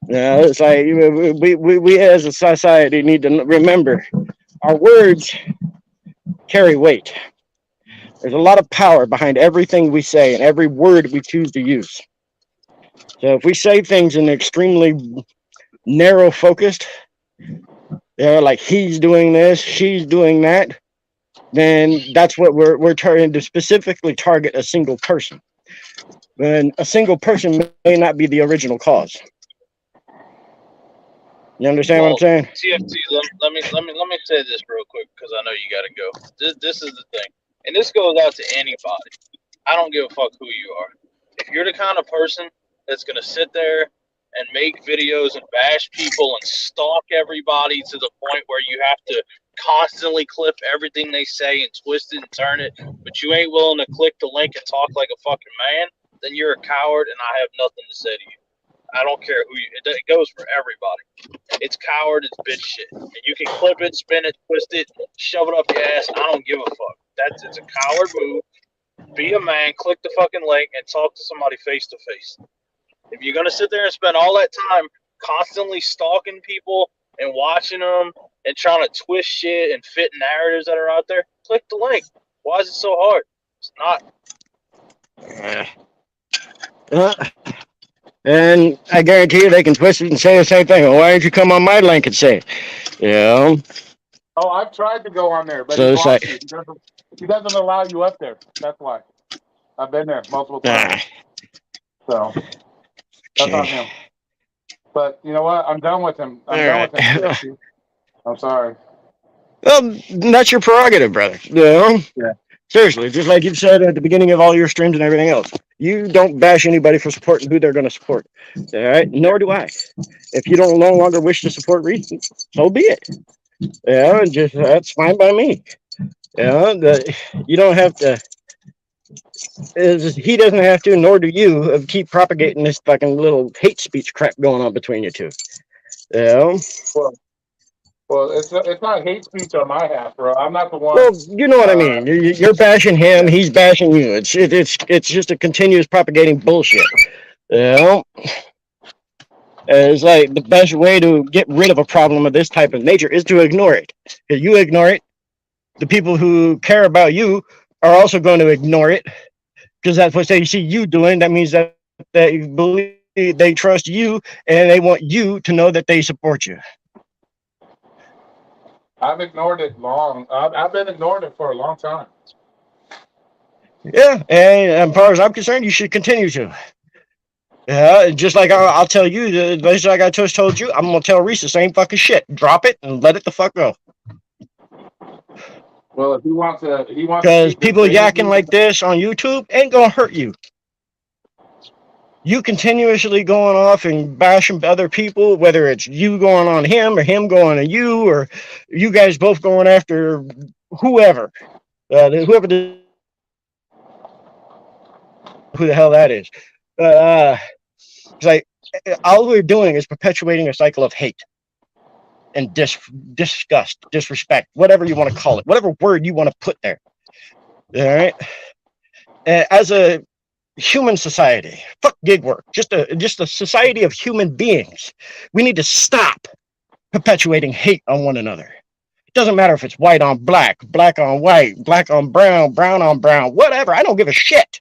it's like we as a society need to remember our words carry weight. There's a lot of power behind everything we say and every word we choose to use. So if we say things in extremely narrow focused, like he's doing this, she's doing that, then that's what we're trying to specifically target a single person. When a single person may not be the original cause. You understand what I'm saying? TFT, let me say this real quick because I know you got to go. This is the thing, and this goes out to anybody. I don't give a fuck who you are. If you're the kind of person that's gonna sit there and make videos and bash people and stalk everybody to the point where you have to constantly clip everything they say and twist it and turn it, but you ain't willing to click the link and talk like a fucking man, then you're a coward, and I have nothing to say to you. I don't care who you. It goes for everybody. It's coward. It's bitch shit. And you can clip it, spin it, twist it, shove it up your ass. I don't give a fuck. It's a coward move. Be a man. Click the fucking link and talk to somebody face to face. If you're gonna sit there and spend all that time constantly stalking people and watching them and trying to twist shit and fit narratives that are out there, click the link. Why is it so hard? It's not. And I guarantee you they can twist it and say the same thing. Well, why don't you come on my link and say it? Oh, I've tried to go on there, but so he doesn't allow you up there. That's why. I've been there multiple times. So that's on him. But you know what? I'm done with him. I'm sorry. Well, that's your prerogative, brother. Yeah. Seriously, just like you've said at the beginning of all your streams and everything else. You don't bash anybody for supporting who they're going to support. All right? Nor do I. If you don't no longer wish to support Reese, so be it. That's fine by me. You don't have to. He doesn't have to, nor do you, keep propagating this fucking little hate speech crap going on between you two. Well, it's not hate speech on my half, bro. I'm not the one. Well, you know what I mean. You're bashing him. He's bashing you. It's just a continuous propagating bullshit. It's like the best way to get rid of a problem of this type of nature is to ignore it. If you ignore it, the people who care about you are also going to ignore it because that's what they see you doing. That means that they believe they trust you and they want you to know that they support you. I've ignored it long. I've been ignoring it for a long time. Yeah, and as far as I'm concerned, you should continue to. Yeah, just like I'll tell you, just like I just told you, I'm gonna tell Reese the same fucking shit. Drop it and let it the fuck go. Well, if he wants to, because people yakking like this on YouTube ain't gonna hurt you. You continuously going off and bashing other people, whether it's you going on him or him going on you, or you guys both going after whoever, who the hell that is. It's like all we're doing is perpetuating a cycle of hate and disgust, disrespect, whatever you want to call it, whatever word you want to put there. All right. As a human society, fuck gig work, just a society of human beings, we need to stop perpetuating hate on one another. It doesn't matter if it's white on black, black on white, black on brown, brown on brown, whatever. I don't give a shit.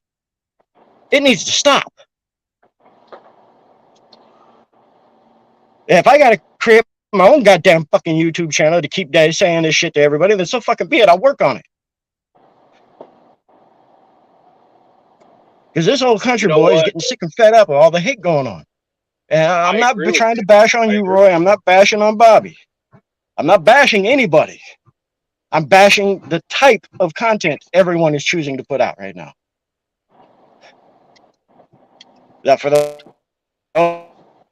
It needs to stop. If I gotta create my own goddamn fucking YouTube channel to keep saying this shit to everybody, then so fucking be it. I'll work on it. Because this old country boy is getting sick and fed up with all the hate going on. And I'm not trying to bash on you, Roy. I'm not bashing on Bobby. I'm not bashing anybody. I'm bashing the type of content everyone is choosing to put out right now. That for the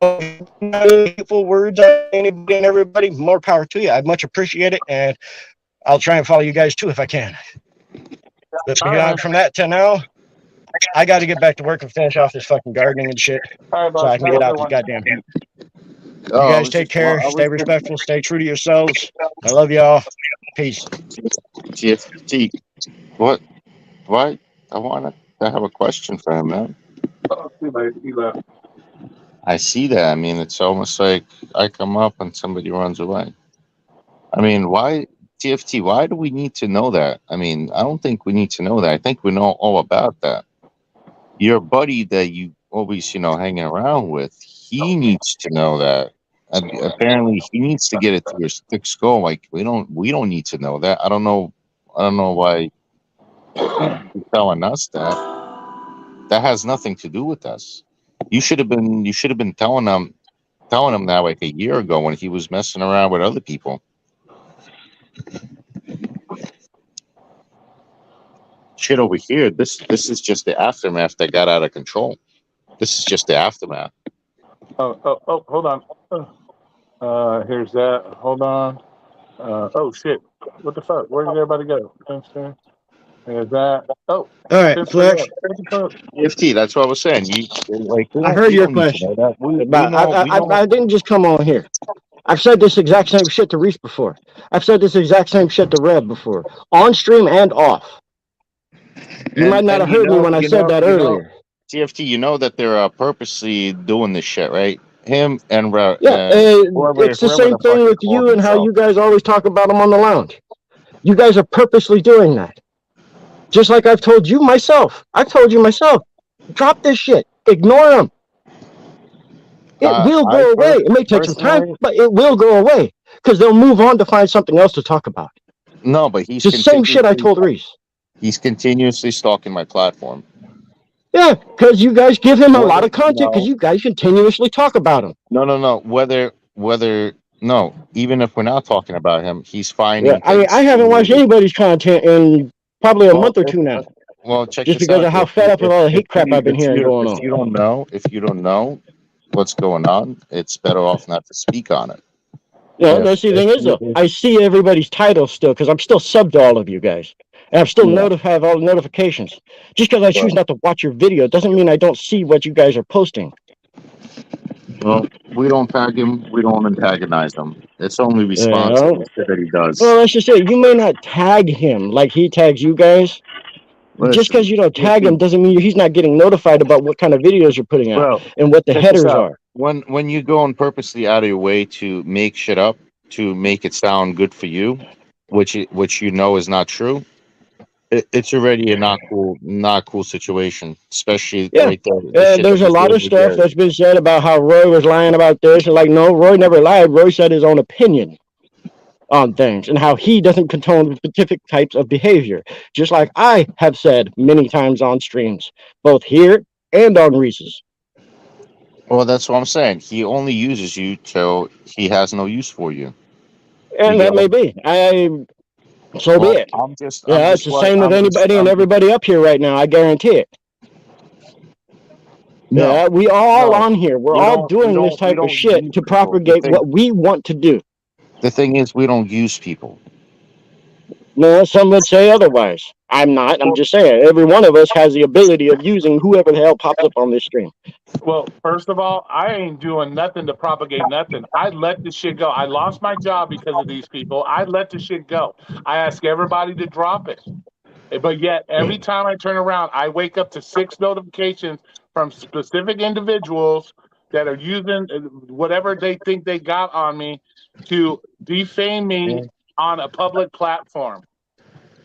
hateful words on anybody and everybody, more power to you. I'd much appreciate it, and I'll try and follow you guys too if I can. Let's get on from that to now. I got to get back to work and finish off this fucking gardening and shit, All right, boss. so I can Have get a out good this one. goddamn heat. You Oh, guys take care. Stay respectful. Stay true to yourselves. I love y'all. Peace. TFT. What? What? I have a question for him, man. Oh, see you later. He left. I see that. I mean, it's almost like I come up and somebody runs away. I mean, why, TFT, why do we need to know that? I mean, I don't think we need to know that. I think we know all about that. Your buddy that you always, hanging around with, he needs to know that. Apparently, he needs to get it through his thick skull. Like we don't need to know that. I don't know why you're telling us that. That has nothing to do with us. You should have been telling him that like a year ago when he was messing around with other people. Shit over here, this is just the aftermath that got out of control. This is just the aftermath. Oh, hold on. Here's that. Hold on. Oh shit. What the fuck? Where did everybody go? There's that. Oh, All right, Vince, where you Flex. at? What the fuck? EFT, that's what I was saying. You like I heard we your don't need to know question, that. We but know we know. I didn't just come on here. I've said this exact same shit to Reese before. I've said this exact same shit to Rev before, on stream and off. You might not have heard me when I said that earlier. TFT, you know that they're purposely doing this shit, right? Him and Yeah, it's the same thing with you and how himself. you guys always talk about them on the lounge. You guys are purposely doing that. Just like I've told you myself. I've told you myself. Drop this shit. Ignore them. It will go away. It may take some time, but it will go away because they'll move on to find something else to talk about. No, but he's the same shit I told Reese. He's continuously stalking my platform. Yeah, because you guys give him a lot of content because you guys continuously talk about him. No. No, even if we're not talking about him, he's finding. Yeah, I mean, I haven't watched anybody's content in probably a month or two now. Well, check just this because out. of how fed up with all the hate crap I've been hearing going on. If you don't know what's going on, it's better off not to speak on it. No, that's the thing is though. I see everybody's titles still because I'm still subbed to all of you guys, and I'm still have all the notifications. Just because I choose not to watch your video doesn't mean I don't see what you guys are posting. Well, we don't tag him. We don't antagonize him. It's only responsible that he does. Well, let's just say you may not tag him like he tags you guys. Just because you don't tag him doesn't mean he's not getting notified about what kind of videos you're putting out and what the headers are. When you go and purposely out of your way to make shit up to make it sound good for you, which you know is not true, it's already a not cool situation, especially right there. There's a lot of stuff that's been said about how Roy was lying about this, and like, no, Roy never lied. Roy said his own opinion on things and how he doesn't condone specific types of behavior, just like I have said many times on streams, both here and on Reese's. Well, that's what I'm saying. He only uses you till he has no use for you. And that may be. So be it. It's the same with anybody and everybody up here right now. I guarantee it. No, yeah, we all on here. We're all doing this type of shit to propagate what we want to do. The thing is, we don't use people. No, some would say otherwise. I'm not. I'm just saying. Every one of us has the ability of using whoever the hell pops up on this stream. Well, first of all, I ain't doing nothing to propagate nothing. I let the shit go. I lost my job because of these people. I let the shit go. I ask everybody to drop it. But yet, every time I turn around, I wake up to 6 notifications from specific individuals that are using whatever they think they got on me to defame me on a public platform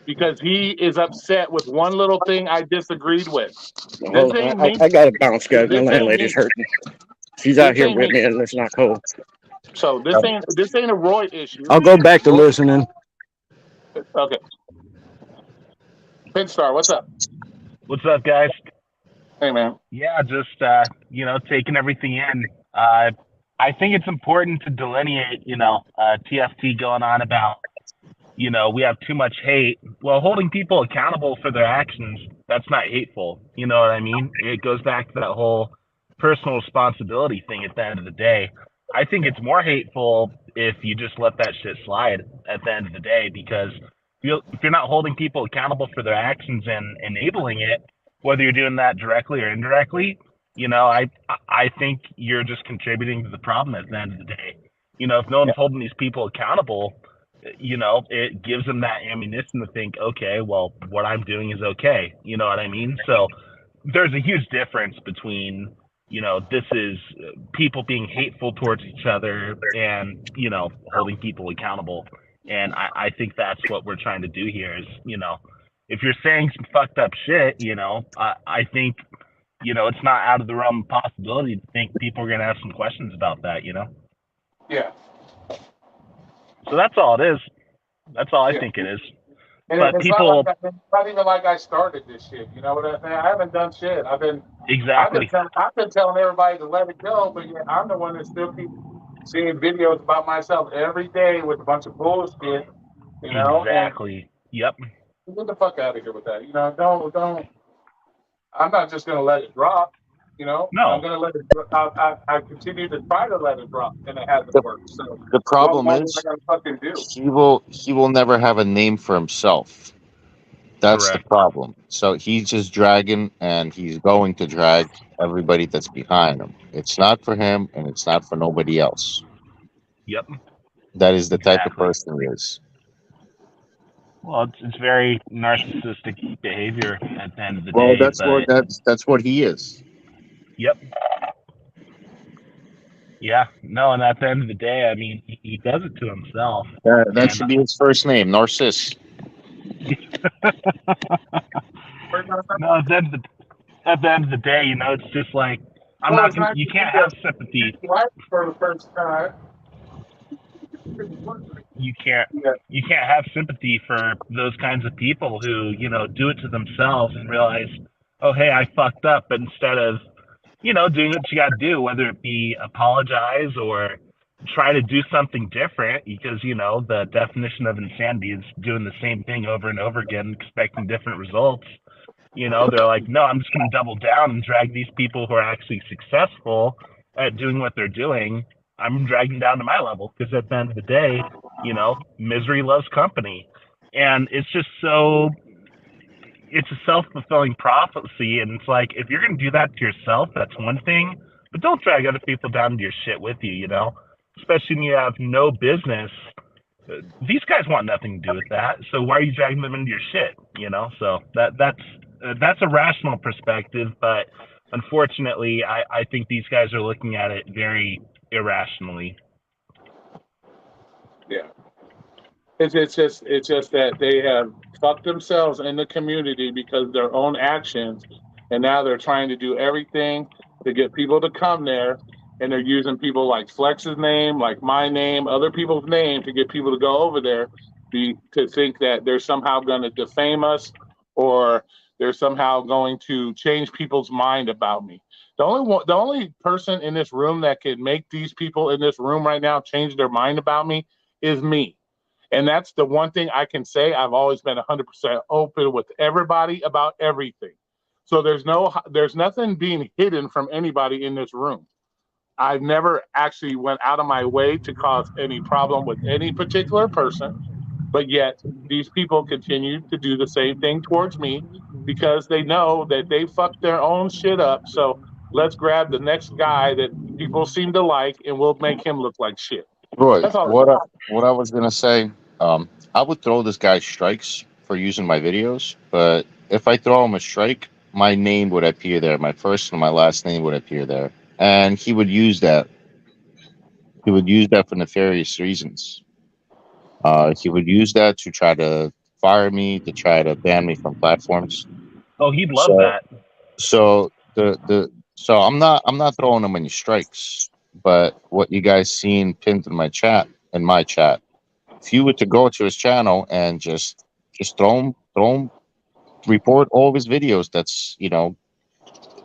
because he is upset with one little thing I disagreed with. This ain't me. I got to bounce, guys. My landlady's hurting. She's out here with me, and it's not cold. So this ain't a Roy issue. I'll go back to listening. Okay. Pinstar, what's up? What's up, guys? Hey, man. Yeah, just taking everything in. I think it's important to delineate, TFT going on about, we have too much hate. Well, holding people accountable for their actions, that's not hateful. You know what I mean? It goes back to that whole personal responsibility thing at the end of the day. I think it's more hateful if you just let that shit slide at the end of the day, because if you're not holding people accountable for their actions and enabling it, whether you're doing that directly or indirectly, I think you're just contributing to the problem at the end of the day. If no one's holding these people accountable, it gives them that ammunition to think, okay, well, what I'm doing is okay. You know what I mean? So there's a huge difference between, this is people being hateful towards each other and, holding people accountable. And I think that's what we're trying to do here is, if you're saying some fucked up shit, I think, it's not out of the realm of possibility to think people are going to have some questions about that, Yeah. So that's all it is. That's all I think it is. And but it's people, it's not even like I started this shit. You know what I mean? I haven't done shit. I've been telling everybody to let it go, but yeah, I'm the one that still keeps seeing videos about myself every day with a bunch of bullshit. Exactly. Yep. Get the fuck out of here with that. Don't. I'm not just gonna let it drop. No. I'm gonna let it. I continue to try to let it drop, and it hasn't worked. So the problem is, what am I gonna fucking do? He will never have a name for himself. That's Correct. the problem. So he's just dragging, and he's going to drag everybody that's behind him. It's not for him, and it's not for nobody else. Yep. That is the type of person he is. Well, it's very narcissistic behavior at the end of the Well, day. that's what he is. Yep. Yeah. No, and at the end of the day, I mean, he does it to himself. That should be his first name, Narciss. No, at the end of the day, it's just like you can't have sympathy. For the first time. You can't have sympathy for those kinds of people who, do it to themselves and realize, oh, hey, I fucked up. But instead of, doing what you got to do, whether it be apologize or try to do something different, because, the definition of insanity is doing the same thing over and over again, expecting different results. They're like, no, I'm just going to double down and drag these people who are actually successful at doing what they're doing. I'm dragging down to my level because at the end of the day, misery loves company. And it's just it's a self-fulfilling prophecy. And it's like, if you're going to do that to yourself, that's one thing, but don't drag other people down into your shit with you, especially when you have no business. These guys want nothing to do with that. So why are you dragging them into your shit? So that's a rational perspective, but unfortunately, I think these guys are looking at it very irrationally. Yeah. It's just that they have fucked themselves in the community because of their own actions, and now they're trying to do everything to get people to come there, and they're using people like Flex's name, like my name, other people's name to get people to go over there to think that they're somehow going to defame us or they're somehow going to change people's mind about me. The only person in this room that can make these people in this room right now change their mind about me is me. And that's the one thing I can say. I've always been 100% open with everybody about everything. So there's nothing being hidden from anybody in this room. I've never actually went out of my way to cause any problem with any particular person, but yet these people continue to do the same thing towards me because they know that they fucked their own shit up. So let's grab the next guy that people seem to like and we'll make him look like shit. Roy, That's all. what I was gonna say, I would throw this guy strikes for using my videos, but if I throw him a strike, my name would appear there. My first and my last name would appear there, and he would use that. He would use that for nefarious reasons. He would use that to try to fire me, to try to ban me from platforms. Oh, he'd love So, that. so I'm not throwing him any strikes. But what you guys seen pinned in my chat, if you were to go to his channel and just throw him, report all of his videos.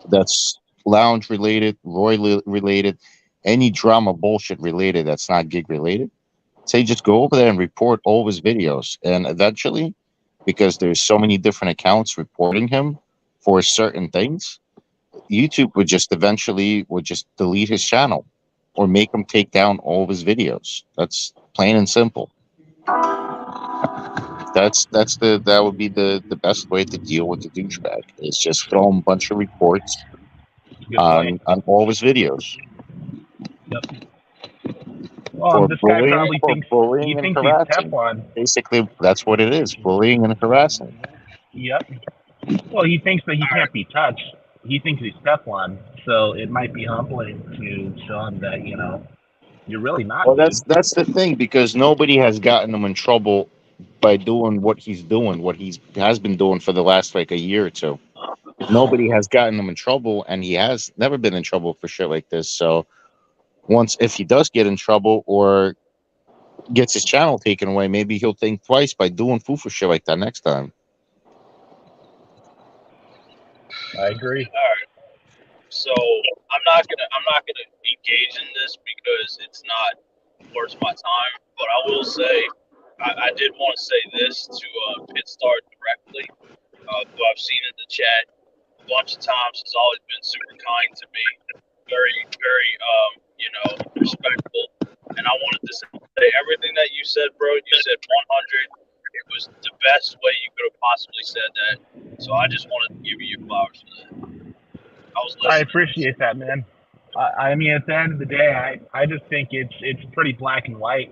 That's lounge related, Roy related, any drama bullshit related that's not gig related. Say just go over there and report all of his videos, and eventually, because there's so many different accounts reporting him for certain things, YouTube would just delete his channel or make him take down all of his videos. That's plain and simple. that would be the best way to deal with the douchebag. Is just throw him a bunch of reports Good point. on all his videos Yep. Well, this guy probably for thinks bullying and he's harassing. Teflon. Basically, that's what it is: bullying and harassing. Yep. Well, he thinks that he can't be touched. He thinks he's Teflon, so it might be humbling to show him that you're really not, Well, dude. that's the thing, because nobody has gotten him in trouble by doing what he's doing, what he has been doing for the last like a year or two. Nobody has gotten him in trouble, and he has never been in trouble for shit like this. So if he does get in trouble or gets his channel taken away, maybe he'll think twice by doing for shit like that next time. I agree. All right. So I'm not gonna engage in this because it's not worth my time. But I will say I did want to say this to Pitstar directly, who I've seen in the chat a bunch of times, has always been super kind to me, very very respectful. And I wanted to say everything that you said, bro. You said 100. It was the best way you could have possibly said that. So I just wanted to give you your flowers for that. I was listening. I appreciate that, man. I mean, at the end of the day, I just think it's pretty black and white.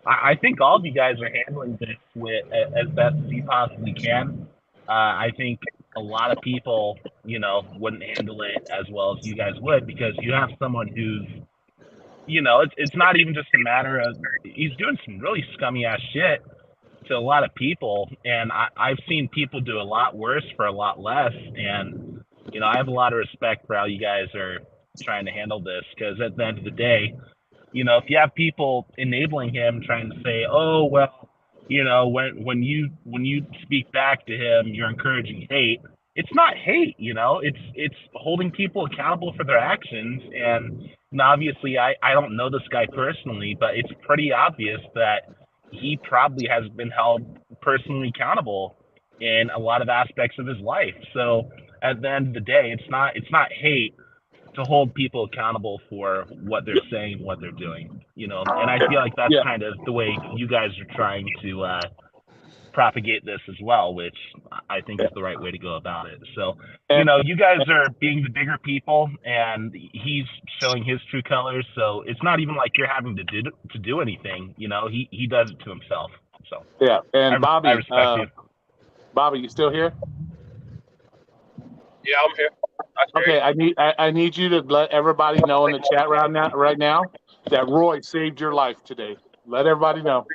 I think all of you guys are handling this with as best as you possibly can. I think a lot of people, wouldn't handle it as well as you guys would, because you have someone who's, it's not even just a matter of he's doing some really scummy ass shit to a lot of people, and I've seen people do a lot worse for a lot less, and I have a lot of respect for how you guys are trying to handle this, because at the end of the day, if you have people enabling him, trying to say, oh well, when you speak back to him, you're encouraging hate. It's not hate, it's holding people accountable for their actions. And obviously, I don't know this guy personally, but it's pretty obvious that he probably has been held personally accountable in a lot of aspects of his life. So at the end of the day, it's not hate to hold people accountable for what they're saying, what they're doing, and I feel like that's Yeah. kind of the way you guys are trying to propagate this as well, which I think is the right way to go about it. So, you guys are being the bigger people, and he's showing his true colors. So it's not even like you're having to do anything. He does it to himself. So Yeah. And Bobby, I respect you. Bobby, you still here? Yeah, I'm here. Okay, I need you to let everybody know in the chat right now that Roy saved your life today. Let everybody know.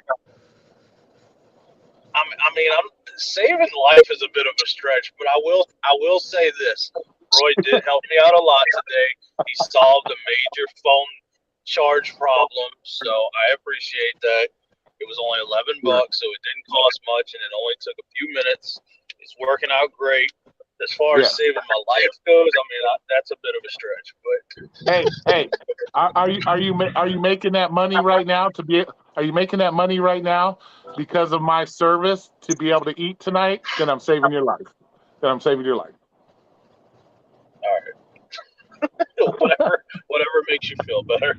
I mean, I'm saving life is a bit of a stretch, but I will say this: Roy did help me out a lot today. He solved a major phone charge problem, so I appreciate that. It was only $11, so it didn't cost much, and it only took a few minutes. It's working out great. As far as saving my life goes, I mean, that's a bit of a stretch. But Hey, are you making that money right now Are you making that money right now because of my service to be able to eat tonight? Then I'm saving your life. All right. whatever makes you feel better.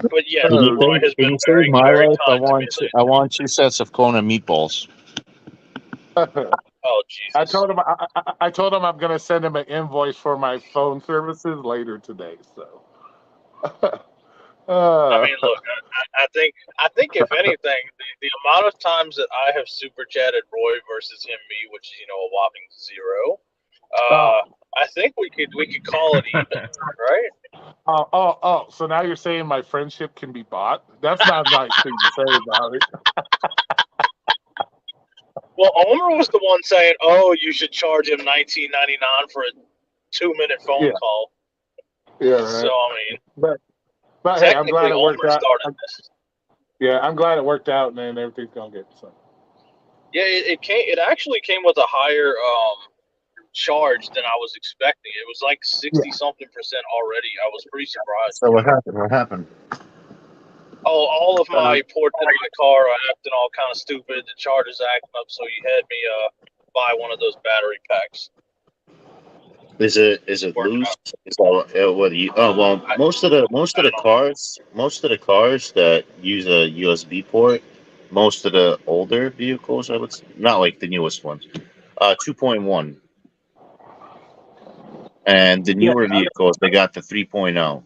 But yeah, Roy has been very, very kind to me lately. I want 2 sets of Kona meatballs. Oh Jesus! I told him I'm going to send him an invoice for my phone services later today. So, I mean, look, I think if anything, the amount of times that I have super chatted Roy versus me, which is a whopping 0, I think we could call it even, right? So now you're saying my friendship can be bought? That's not a nice thing to say about it. Well, Omer was the one saying, "Oh, you should charge him $19.99 for a 2-minute phone call." Yeah, right. So I mean, but hey, I'm glad it worked out. Yeah, I'm glad it worked out, and then everything's gonna get so. Yeah, it actually came with a higher charge than I was expecting. It was like 60-something% already. I was pretty surprised. So what happened? Oh, all of my ports in my car are acting all kind of stupid. The charger's acting up, so he had me buy one of those battery packs. Is it Work loose? out. Is that what you? Oh well, most of the cars that use a USB port, most of the older vehicles, I would say, not like the newest ones, 2.1, and the Yeah. newer vehicles they got the 3.0.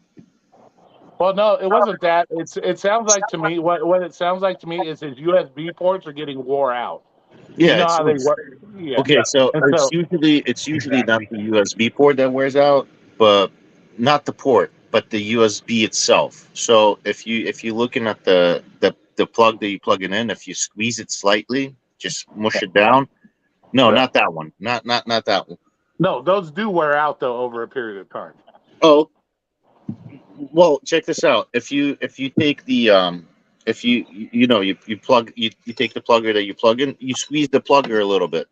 Well, no, it wasn't that. It sounds like to me what it sounds like to me is his USB ports are getting wore out. You Yeah, know how they work. Yeah. okay. So And it's so usually not Exactly. the USB port that wears out, but not the port, but the USB itself. So if you're looking at the plug that you plug it in, if you squeeze it slightly, just mush it down. No, yeah. not that one. Not that one. No, those do wear out though over a period of time. Oh, well, check this out. If you take the if you plug you take the plugger that you plug in, you squeeze the plugger a little bit.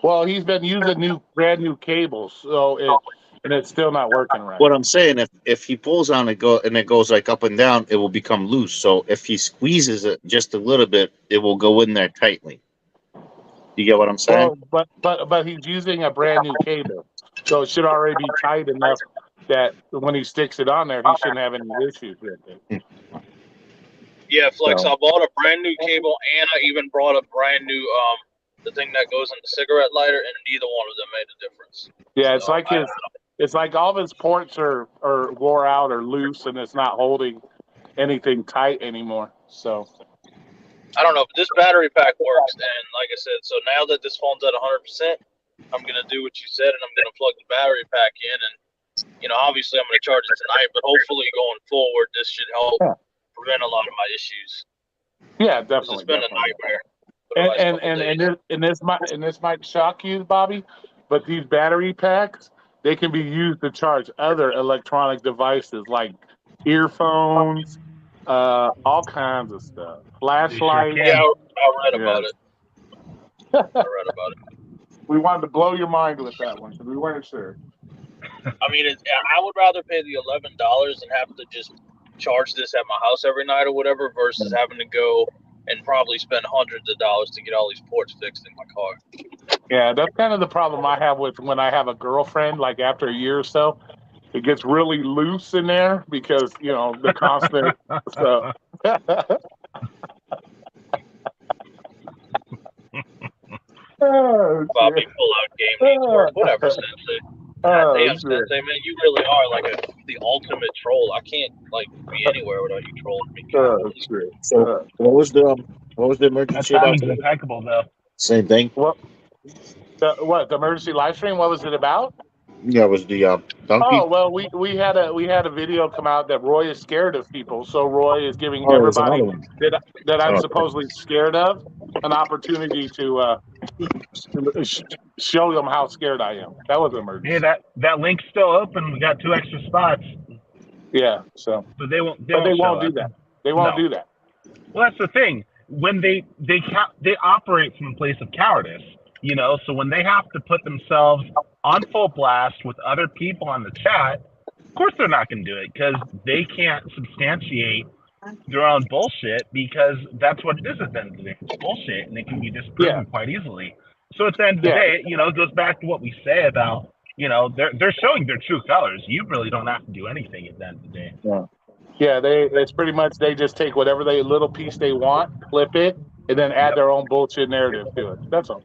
Well, he's been using brand new cables, so it's still not working right. What I'm saying, if he pulls on it go and it goes like up and down, it will become loose. So if he squeezes it just a little bit, it will go in there tightly. You get what I'm saying? Well, but he's using a brand new cable, so it should already be tight enough that when he sticks it on there, he shouldn't have any issues with it. Yeah, Flex. So I bought a brand new cable, and I even brought a brand new the thing that goes in the cigarette lighter, and neither one of them made a difference. yeah, So it's like all of his ports are wore out or loose, and it's not holding anything tight anymore. So I don't know, but this battery pack works, and like I said, so now that this phone's at 100%, I'm gonna do what you said, and I'm gonna plug the battery pack in, and obviously I'm gonna charge it tonight, but hopefully going forward, this should help Yeah. prevent a lot of my issues. yeah, 'Cause definitely. it's been a nightmare for the And last and couple and days. and this might shock you, Bobby, but these battery packs they can be used to charge other electronic devices like earphones, all kinds of stuff, They sure flashlights. Yeah, can. I read Yeah, about it. I read about it. we wanted to blow your mind with that one because we weren't sure. I mean, I would rather pay the $11 and have to just charge this at my house every night or whatever, versus having to go and probably spend hundreds of dollars to get all these ports fixed in my car. Yeah, that's kind of the problem I have with when I have a girlfriend. Like after a year or so, it gets really loose in there because the constant. So. Oh, Bobby, shit. pull out game needs work. Whatever, Sensei. God Oh, damn, shit. Sensei, man, you really are like the ultimate troll. I can't be anywhere without you trolling me. Oh, shit. So what was the That emergency about timing's today? impeccable, though. Same thing. What? The emergency live stream? What was it about? Yeah, it was the donkey. Oh well, we had a video come out that Roy is scared of people. So Roy is giving Oh, there's everybody another one. that I'm Oh, supposedly scared of an opportunity to show them how scared I am. That was an Hey, emergency. that link's still open. We got 2 extra spots, Yeah. So, but they won't but they show won't do up. that. They won't No. do that. Well, that's the thing. When they operate from a place of cowardice, So when they have to put themselves on full blast with other people on the chat, of course they're not going to do it because they can't substantiate their own bullshit because that's what it is at the end of the day. It's bullshit, and it can be disproven quite easily. So at the end of the day, it goes back to what we say about, they're showing their true colors. You really don't have to do anything at the end of the day. Yeah, it's pretty much they just take whatever little piece they want, clip it, and then add their own bullshit narrative to it. That's all.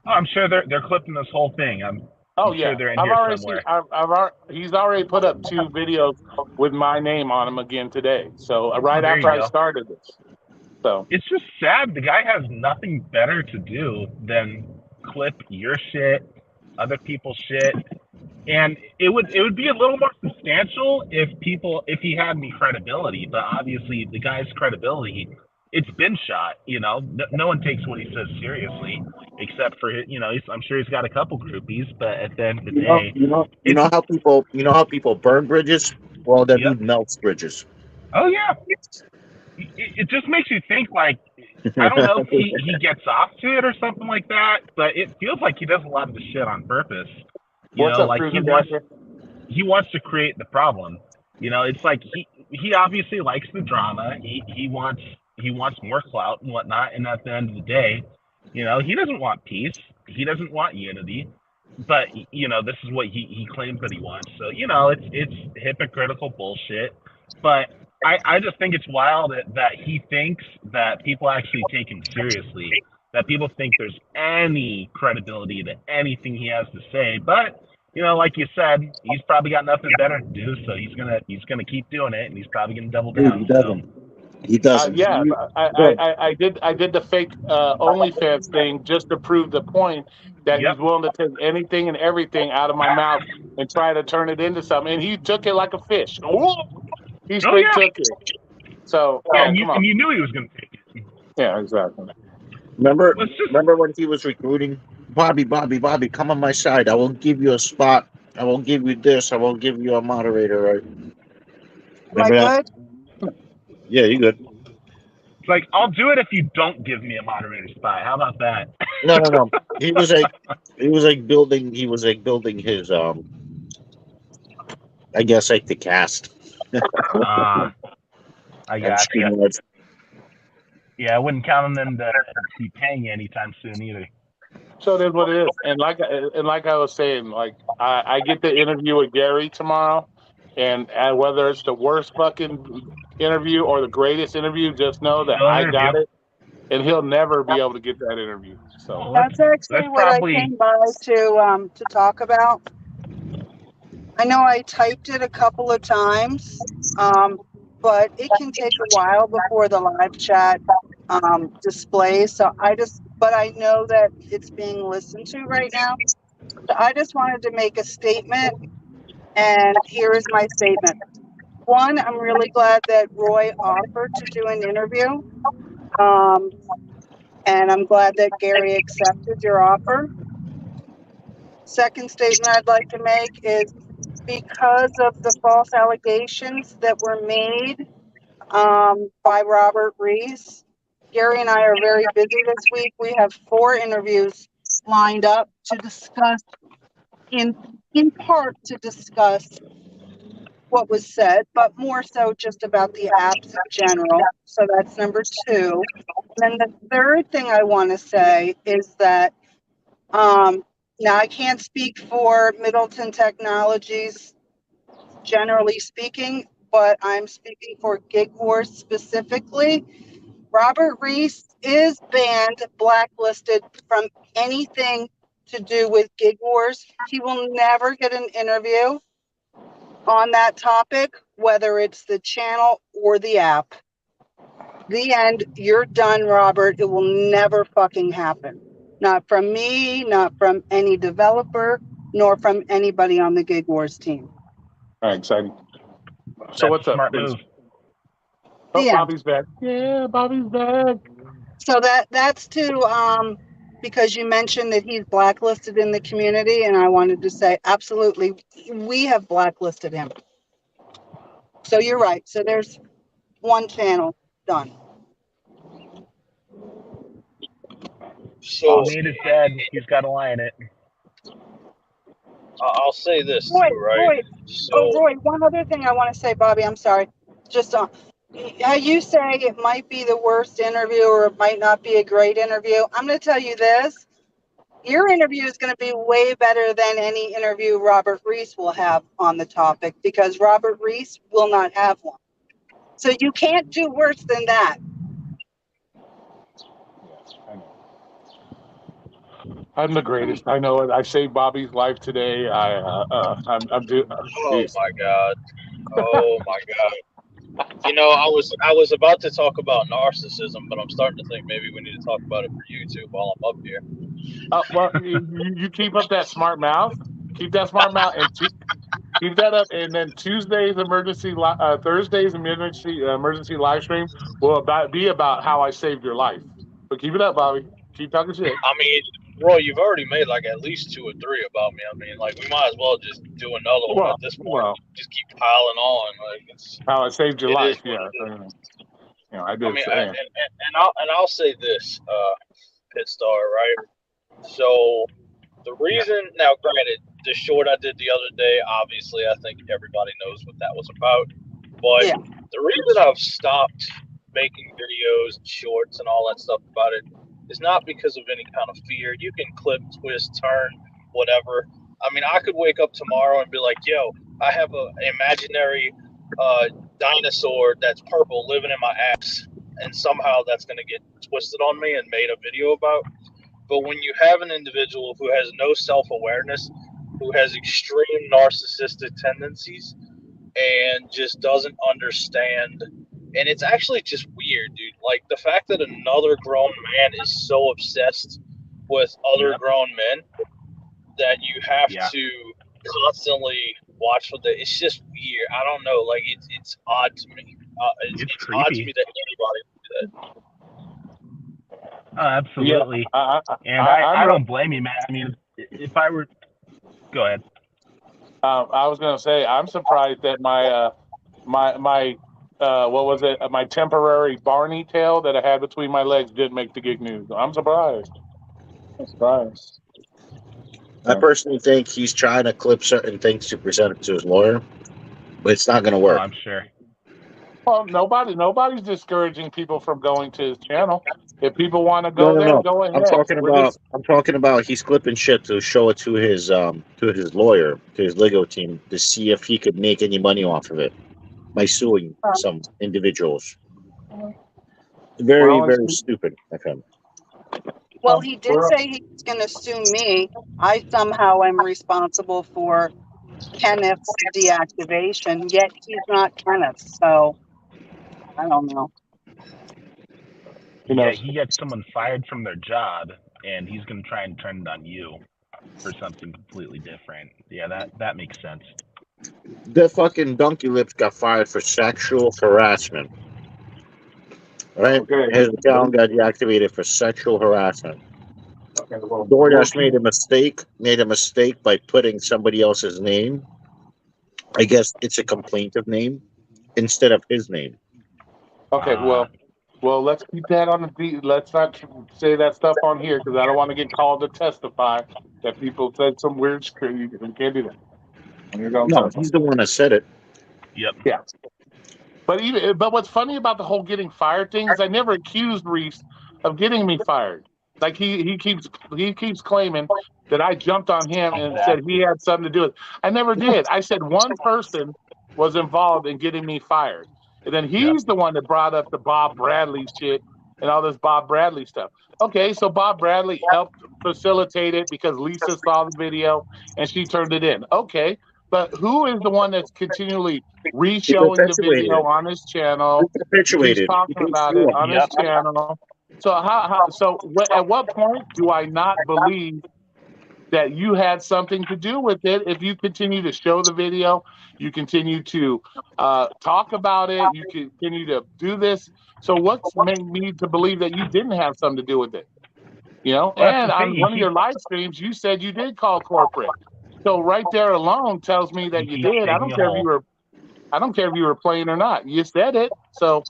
Oh, I'm sure they're clipping this whole thing. I'm sure they're in I've here already somewhere. he's already put up 2 videos with my name on them again today. So right there after you I go. started this. So It's just sad. The guy has nothing better to do than clip your shit, other people's shit, and it would be a little more substantial if he had any credibility. But obviously, the guy's credibility, it's been shot. No one takes what he says seriously, except for I'm sure he's got a couple groupies, but at the end of the day, how people burn bridges. Well, that dude melts bridges. Oh yeah. It just makes you think, like, I don't know if he gets off to it or something like that, but it feels like he does a lot of the shit on purpose. What's up, Like he wants to create the problem. It's like he obviously likes the drama. He wants more clout and whatnot. And at the end of the day, he doesn't want peace. He doesn't want unity. but this is what he claims that he wants. So it's hypocritical bullshit. But I just think it's wild that he thinks that people actually take him seriously. That people think there's any credibility to anything he has to say. But like you said, he's probably got nothing better to do, so he's gonna keep doing it, and he's probably gonna double Dude, he down. So doesn't. He doesn't. Yeah, Go ahead. I did the fake OnlyFans thing just to prove the point that Yep. he's willing to take anything and everything out of my mouth and try to turn it into something. And he took it like a fish. He straight yeah. took it. So Yeah, come on. and you knew he was gonna take it. Yeah, exactly. Remember Let's just- when he was recruiting Bobby, come on my side. I will give you a spot. I will give you this. I will give you a moderator. Right? Am I Remember that? good? Yeah, you good. It's like, I'll do it if you don't give me a moderator spot. How about that? No. He was like building his I guess like the cast. I got you. And Yeah, I wouldn't count on them to be paying you anytime soon either. So it is what it is. And like I was saying, like I get the interview with Gary tomorrow, and whether it's the worst fucking interview or the greatest interview, just know that Still an I got interview. it, and he'll never be able to get that interview. So That's actually that's what probably- I came by to talk about. I know I typed it a couple of times, but it can take a while before the live chat displays. So but I know that it's being listened to right now. So I just wanted to make a statement, and here is my statement. One, I'm really glad that Roy offered to do an interview. And I'm glad that Gary accepted your offer. Second statement I'd like to make is because of the false allegations that were made by Robert Reese, Gary and I are very busy this week. We have 4 interviews lined up to discuss, in part to discuss what was said, but more so just about the apps in general. So that's number 2. And then the third thing I want to say is that now I can't speak for Middleton Technologies, generally speaking, but I'm speaking for Gig Wars specifically. Robert Reese is banned, blacklisted from anything to do with Gig Wars. He will never get an interview on that topic, whether it's the channel or the app. The end. You're done, Robert. It will never fucking happen. Not from me, not from any developer, nor from anybody on the Gig Wars team. all right, exciting. So That's what's a up? smart Vince? move. Oh, The end. Bobby's back. Yeah, Bobby's back. So that's to because you mentioned that he's blacklisted in the community, and I wanted to say absolutely we have blacklisted him. So you're right. So there's one channel done. So All need is dead. He's got to lie in it. I'll say this Roy, too, right? Roy, one other thing I want to say, Bobby, I'm sorry. Just how you say it might be the worst interview or it might not be a great interview. I'm going to tell you this. Your interview is going to be way better than any interview Robert Reese will have on the topic, because Robert Reese will not have one. So you can't do worse than that. I'm the greatest. I know it. I saved Bobby's life today. I'm doing. Oh my god. Oh my god. I was about to talk about narcissism, but I'm starting to think maybe we need to talk about it for YouTube while I'm up here. Well, you keep up that smart mouth. Keep that smart mouth, and keep that up. And then Thursday's emergency live stream will be about how I saved your life. But keep it up, Bobby. Keep talking shit. I mean, Roy, you've already made like at least 2 or 3 about me. I mean, like we might as well just do another one at this point. Well, just keep piling on. Like it's how I saved your it life. is what Yeah. it is. I did. I mean, Yeah. and I'll say this, Pitstar, right? So the reason now, granted, the short I did the other day, obviously, I think everybody knows what that was about. But Yeah. the reason I've stopped making videos, shorts, and all that stuff about it is not because of any kind of fear. You can clip, twist, turn, whatever. I mean, I could wake up tomorrow and be like, yo, I have an imaginary dinosaur that's purple living in my ass, and somehow that's going to get twisted on me and made a video about. But when you have an individual who has no self-awareness, who has extreme narcissistic tendencies, and just doesn't understand, and it's actually just weird, dude. Like the fact that another grown man is so obsessed with other grown men that you have to constantly watch for that. It's just weird. I don't know. Like it's odd to me. It's odd to me that anybody would do that. Absolutely. Yeah, I don't blame you, man. I mean, if I were, go ahead. I was gonna say I'm surprised that my what was it? My temporary Barney tail that I had between my legs didn't make the gig news. I'm surprised. I personally think he's trying to clip certain things to present it to his lawyer, but it's not going to work. Oh, I'm sure. Well, nobody's discouraging people from going to his channel. If people want to go there, go ahead. I'm talking about he's clipping shit to show it to his lawyer, to his legal team, to see if he could make any money off of it by suing some individuals. Very, very stupid of him. Well, he did say he's going to sue me. I somehow am responsible for Kenneth's deactivation, yet he's not Kenneth. So I don't know. Yeah, he gets someone fired from their job, and he's going to try and turn it on you for something completely different. Yeah, that makes sense. The fucking Donkey Lips got fired for sexual harassment. Right? Okay. His account got deactivated for sexual harassment. Okay, well, DoorDash made a mistake by putting somebody else's name. I guess it's a complaintive name instead of his name. Okay, well, let's keep that on the. Let's not say that stuff on here because I don't want to get called to testify that people said some weird shit. You can't do that. No, he's the one that said it. Yep. Yeah. But what's funny about the whole getting fired thing is I never accused Reese of getting me fired. Like he keeps claiming that I jumped on him and said he had something to do with it. I never did. I said one person was involved in getting me fired. And then he's the one that brought up the Bob Bradley shit and all this Bob Bradley stuff. Okay, so Bob Bradley helped facilitate it because Lisa saw the video and she turned it in. Okay, but who is the one that's continually re-showing the video on his channel? He's talking about it on his channel. So at what point do I not believe that you had something to do with it? If you continue to show the video, you continue to talk about it, you continue to do this. So what's made me to believe that you didn't have something to do with it? You know, well, and on one of your live streams, you said you did call corporate. So right there alone tells me that you did. I don't care if you were playing or not. You said it. So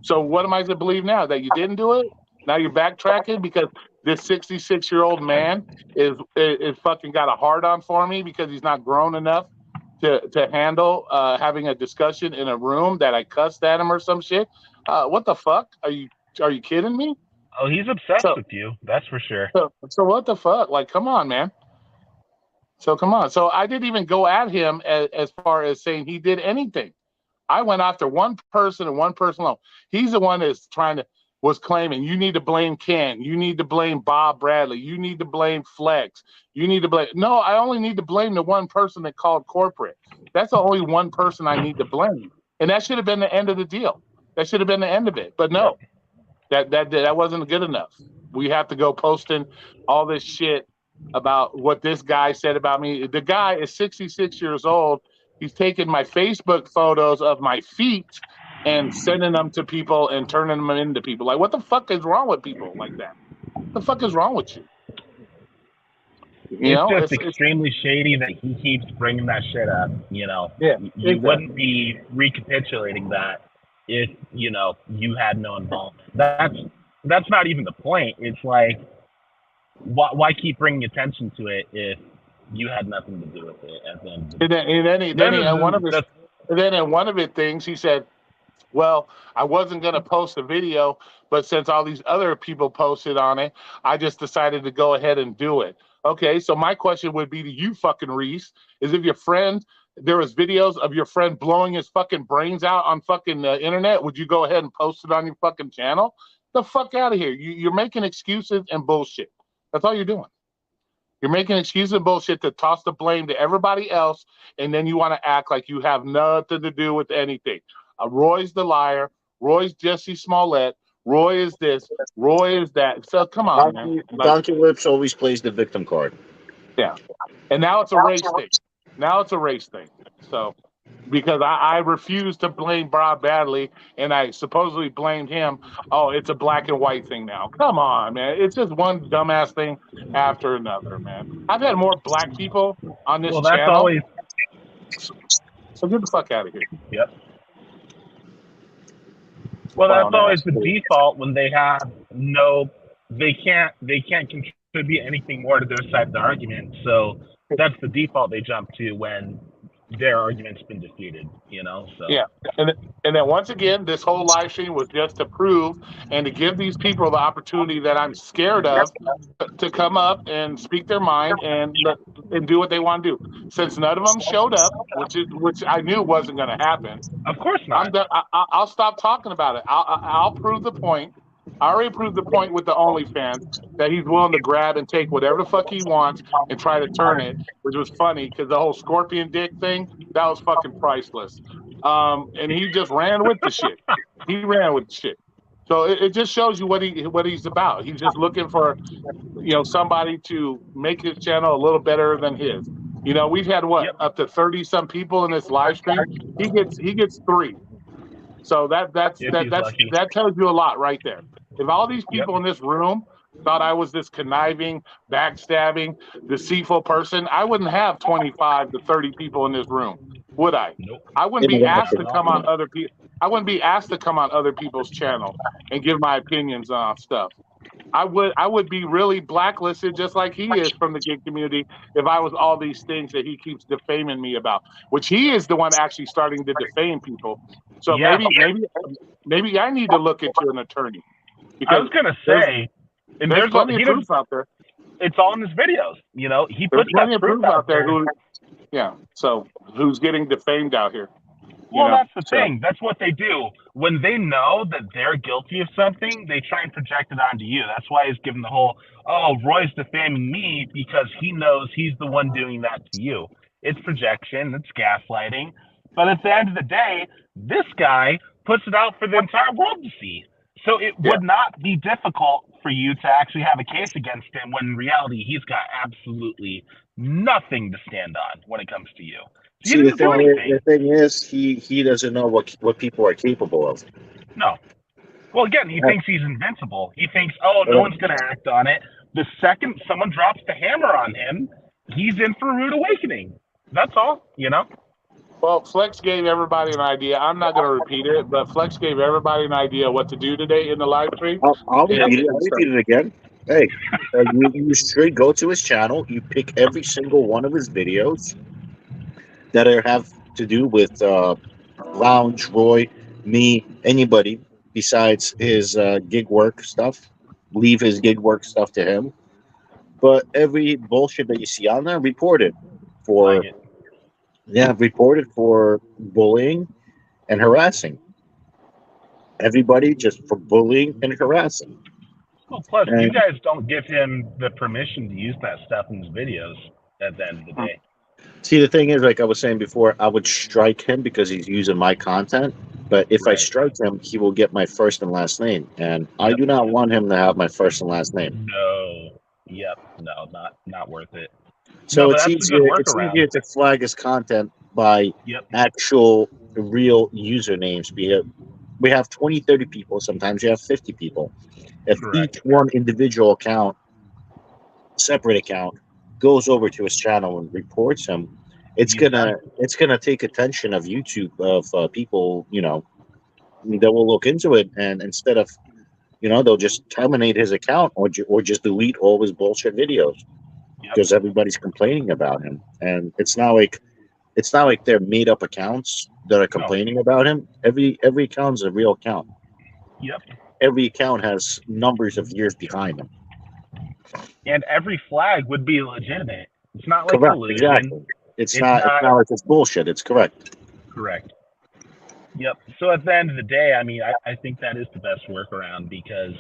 what am I to believe now? That you didn't do it? Now you're backtracking because this 66-year-old man is fucking got a hard on for me because he's not grown enough to handle having a discussion in a room that I cussed at him or some shit. What the fuck? Are you kidding me? Oh, he's obsessed with you. That's for sure. So what the fuck? Like, come on, man. So come on. So I didn't even go at him as far as saying he did anything. I went after one person and one person alone. He's the one that's was claiming you need to blame Ken. You need to blame Bob Bradley. You need to blame Flex. You need to blame. No, I only need to blame the one person that called corporate. That's the only one person I need to blame. And that should have been the end of the deal. That should have been the end of it. But no, that wasn't good enough. We have to go posting all this shit about what this guy said about me. The guy is 66 years old. He's taking my Facebook photos of my feet and sending them to people and turning them into people. Like, what the fuck is wrong with people like that? What the fuck is wrong with you? It's extremely shady that he keeps bringing that shit up. You know, you wouldn't be recapitulating that if you had no involvement. That's not even the point. It's like, why keep bringing attention to it if you had nothing to do with it? And then in one of his things, he said, well, I wasn't going to post a video, but since all these other people posted on it, I just decided to go ahead and do it. Okay, so my question would be to you, fucking Reese, is if your friend, there was videos of your friend blowing his fucking brains out on fucking internet, would you go ahead and post it on your fucking channel? The fuck out of here. You're making excuses and bullshit. That's all you're doing. You're making excuses and bullshit to toss the blame to everybody else, and then you want to act like you have nothing to do with anything. Roy's the liar. Roy's Jesse Smollett. Roy is this. Roy is that. So come on, man. Donkey Lips always plays the victim card. Yeah. And now it's a race thing. Now it's a race thing. So, because I refuse to blame Bob Badley, and I supposedly blamed him. Oh, it's a black and white thing now. Come on, man. It's just one dumbass thing after another, man. I've had more black people on this Well, that's channel. always. So get the fuck out of here. Yep. Well, Wow, that's always man. the default when they have no, they can't contribute anything more to their side of the argument. So that's the default they jump to when their argument's been defeated, you know? So Yeah. And then once again, this whole live stream was just to prove and to give these people the opportunity that I'm scared of to come up and speak their mind and do what they want to do. Since none of them showed up, which I knew wasn't going to happen. Of course not. I'll stop talking about it. I'll prove the point. I already proved the point with the OnlyFans that he's willing to grab and take whatever the fuck he wants and try to turn it, which was funny because the whole scorpion dick thing, that was fucking priceless. And he just ran with the shit. He ran with the shit. So it just shows you what he's about. He's just looking for, somebody to make his channel a little better than his. We've had up to 30 some people in this live stream. He gets 3. So that tells you a lot right there. If all these people in this room thought I was this conniving, backstabbing, deceitful person, I wouldn't have 25 to 30 people in this room, would I? Nope. I wouldn't be asked to come on other people. I wouldn't be asked to come on other people's channel and give my opinions on stuff. I would be really blacklisted just like he is from the gig community if I was all these things that he keeps defaming me about, which he is the one actually starting to defame people. So maybe I need to look into an attorney. I was gonna say, and there's plenty of proof out there. It's all in his videos. He puts plenty of proof out there. So who's getting defamed out here? Well, that's the thing. That's what they do. When they know that they're guilty of something, they try and project it onto you. That's why he's given the whole, Roy's defaming me because he knows he's the one doing that to you. It's projection. It's gaslighting. But at the end of the day, this guy puts it out for the entire world to see. So it would not be difficult for you to actually have a case against him when in reality he's got absolutely nothing to stand on when it comes to you. See, the thing is, he doesn't know what people are capable of. No. Well, again, he thinks he's invincible. He thinks, no one's going to act on it. The second someone drops the hammer on him, he's in for a rude awakening. That's all, Well, Flex gave everybody an idea. I'm not going to repeat it, but Flex gave everybody an idea what to do today in the live stream. I'll repeat it again. Hey, you straight go to his channel. You pick every single one of his videos that have to do with Lounge, Roy, me, anybody besides his gig work stuff. Leave his gig work stuff to him. But every bullshit that you see on there, report it for... reported for bullying and harassing. Everybody just for bullying and harassing. Well, plus, you guys don't give him the permission to use that stuff in his videos at the end of the day. See, the thing is, like I was saying before, I would strike him because he's using my content. But if I strike him, he will get my first and last name. And I do not want him to have my first and last name. No. No, not worth it. So it's easier to flag his content by actual real usernames. We have 20, 30 people. Sometimes you have 50 people. If each one individual account, separate account, goes over to his channel and reports him, it's gonna take attention of YouTube of people, that will look into it, and instead of, they'll just terminate his account or just delete all his bullshit videos. Because everybody's complaining about him, and it's not like they're made up accounts that are complaining about him. Every account is a real account. Yep. Every account has numbers of years behind them. and every flag would be legitimate. It's not like Correct. collusion. Exactly. It's It's not. It's not not like it's bullshit. It's correct. correct. Yep. So at the end of the day, I mean, I think that is the best workaround because,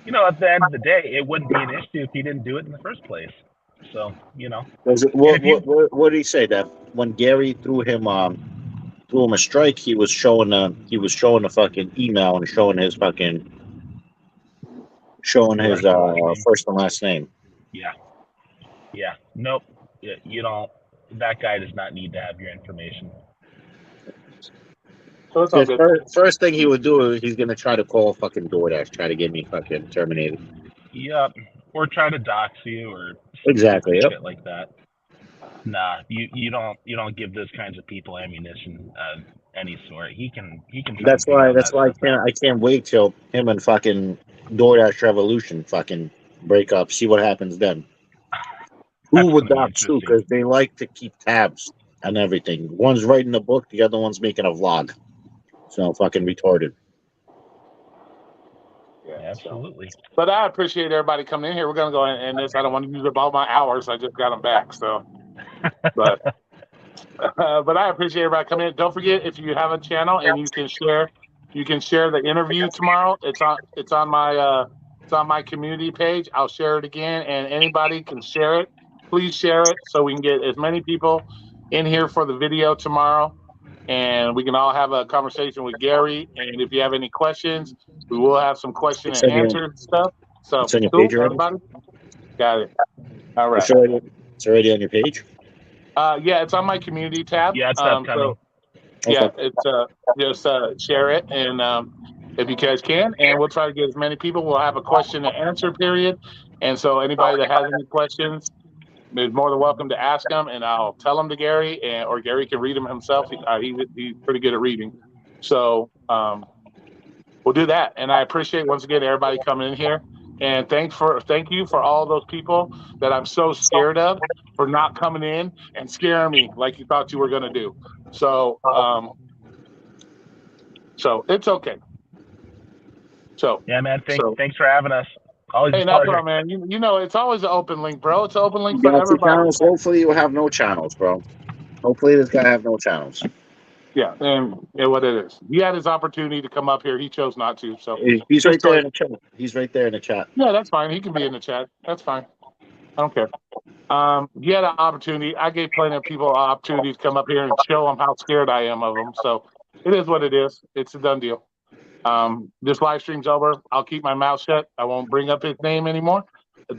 at the end of the day, it wouldn't be an issue if he didn't do it in the first place. So, Was it, and if you, what did he say? That when Gary threw him a strike, he was showing the fucking email and showing his First and last name. first and last name. Yeah. Nope. You don't. That guy does not need to have your information. So it's all The good. first thing he would do is he's gonna try to call fucking DoorDash, try to get me fucking terminated. Yep. Or try to dox you or Exactly. Yep. shit like that. Nah, you don't give those kinds of people ammunition of any sort. He can try That's to figure why. all That's that why stuff out. I can't wait till him and fucking DoorDash Revolution fucking break up. See what happens then. That's Who would gonna be dox who? interesting. Because they like to keep tabs on everything. One's writing the book, the other one's making a vlog. So fucking retarded. Yeah, Absolutely. But I appreciate everybody coming in here. We're gonna go and end this. I don't want to use up all my hours. I just got them back. So, but I appreciate everybody coming in. Don't forget, if you have a channel and you can share the interview tomorrow. It's on my community page. I'll share it again, and anybody can share it. Please share it so we can get as many people in here for the video tomorrow, and we can all have a conversation with Gary. And if you have any questions, we will have some question and answer stuff. So It's on your cool, page already? everybody. Got it. All right. It's already on your page? Yeah, it's on my community tab. Yeah, it's upcoming. Yeah, it's just share it, and if you guys can, and we'll try to get as many people. We'll have a question and answer period, and so anybody that has any questions is more than welcome to ask them, and I'll tell them to Gary, or Gary can read them himself. He's pretty good at reading, so we'll do that. And I appreciate once again everybody coming in here, and thank you for all those people that I'm so scared of for not coming in and scaring me like you thought you were going to do. So it's okay. So yeah, man. Thanks for having us. Always hey, a no pleasure. problem, man. You know it's always an open link, bro. It's an open link You for got two everybody. channels? Hopefully you have no channels, bro. Hopefully this guy have no channels. Yeah, and what it is. He had his opportunity to come up here. He chose not to. So He's right there in the chat. He's right there in the chat. Yeah, that's fine. He can be in the chat. That's fine. I don't care. He had an opportunity. I gave plenty of people opportunities to come up here and show them how scared I am of them. So it is what it is. It's a done deal. This live stream's over. I'll keep my mouth shut. I won't bring up his name anymore.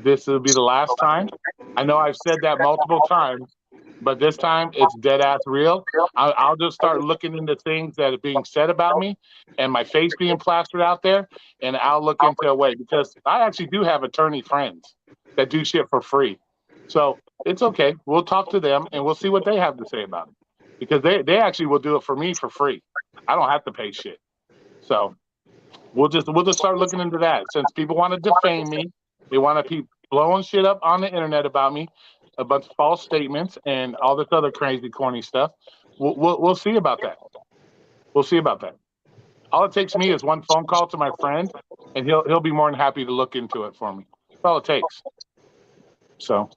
This will be the last time. I know I've said that multiple times, but this time it's dead ass real. I'll just start looking into things that are being said about me and my face being plastered out there, and I'll look into a way, because I actually do have attorney friends that do shit for free. So it's okay. We'll talk to them and we'll see what they have to say about it, because they actually will do it for me for free. I don't have to pay shit. So we'll just start looking into that. Since people want to defame me, they want to keep blowing shit up on the internet about me, a bunch of false statements and all this other crazy, corny stuff. We'll see about that. We'll see about that. All it takes me is one phone call to my friend, and he'll be more than happy to look into it for me. That's all it takes. So,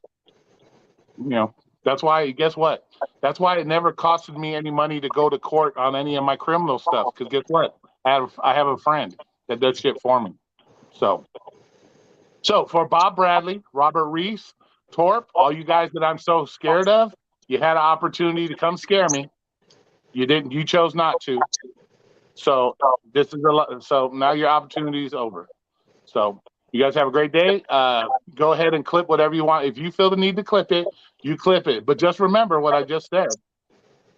that's why. Guess what? That's why it never costed me any money to go to court on any of my criminal stuff. Because guess what? I have a friend that does shit for me. So for Bob Bradley, Robert Reese, Torp, all you guys that I'm so scared of, you had an opportunity to come scare me. You didn't. You chose not to. So so now your opportunity is over. So you guys have a great day. Go ahead and clip whatever you want. If you feel the need to clip it, you clip it. But just remember what I just said.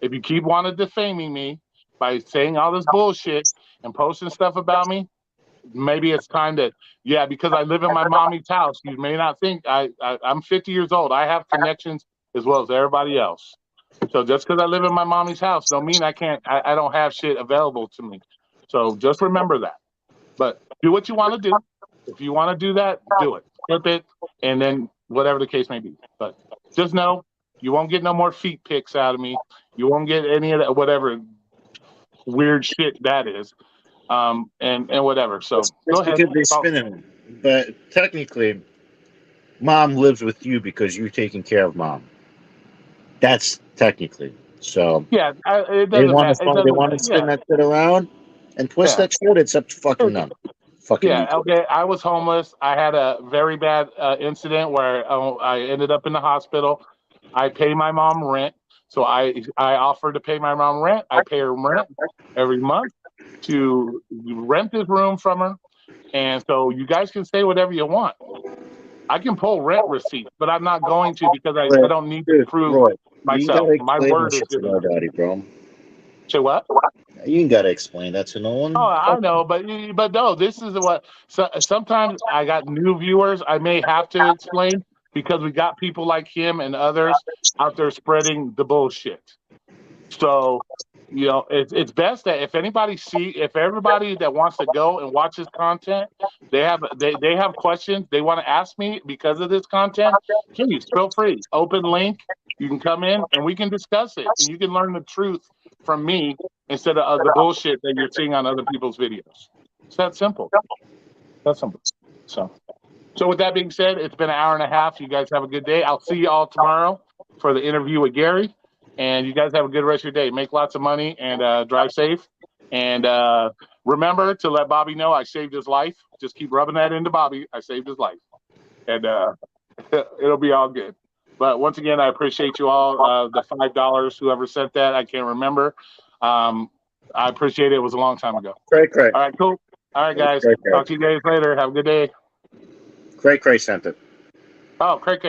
If you keep wanting to defaming me by saying all this bullshit and posting stuff about me, maybe it's time to, because I live in my mommy's house. You may not think I'm 50 years old. I have connections as well as everybody else. So just because I live in my mommy's house don't mean I don't have shit available to me. So just remember that. But do what you want to do. If you want to do that, do it. Flip it, and then whatever the case may be. But just know you won't get no more feet pics out of me. You won't get any of that, whatever weird shit that is. And whatever. So go ahead. Because they're spinning. But technically, mom lives with you because you're taking care of mom. That's technically so. Yeah, it They doesn't want matter. It to. They doesn't. want to spin Yeah, that shit around and twist yeah. that shit. It's up to fucking them. Fucking Yeah, details. okay. I was homeless. I had a very bad incident where I ended up in the hospital. I pay my mom rent, so I offered to pay my mom rent. I pay her rent every month to rent this room from her, and so you guys can say whatever you want. I can pull rent receipts, but I'm not going to because I don't need to Dude, prove Roy, you ain't myself. gotta My explain that word is shit to good enough. nobody, bro. Say what? You ain't gotta explain that to no Oh, one. I know, but no, this is what. So sometimes I got new viewers. I may have to explain because we got people like him and others out there spreading the bullshit. So, it's best that if everybody that wants to go and watch this content, they have questions they want to ask me because of this content. Please feel free. Open link. You can come in and we can discuss it, and you can learn the truth from me instead of the bullshit that you're seeing on other people's videos. It's that simple. That's simple. So with that being said, it's been an hour and a half. You guys have a good day. I'll see you all tomorrow for the interview with Gary. And you guys have a good rest of your day. Make lots of money and drive safe. And remember to let Bobby know I saved his life. Just keep rubbing that into Bobby. I saved his life. And it'll be all good. But once again, I appreciate you all. The $5, whoever sent that, I can't remember. I appreciate it. It was a long time ago. Cray. All right, cool. All right, guys. Talk to you guys later. Have a good day. Cray sent it. Oh, Craig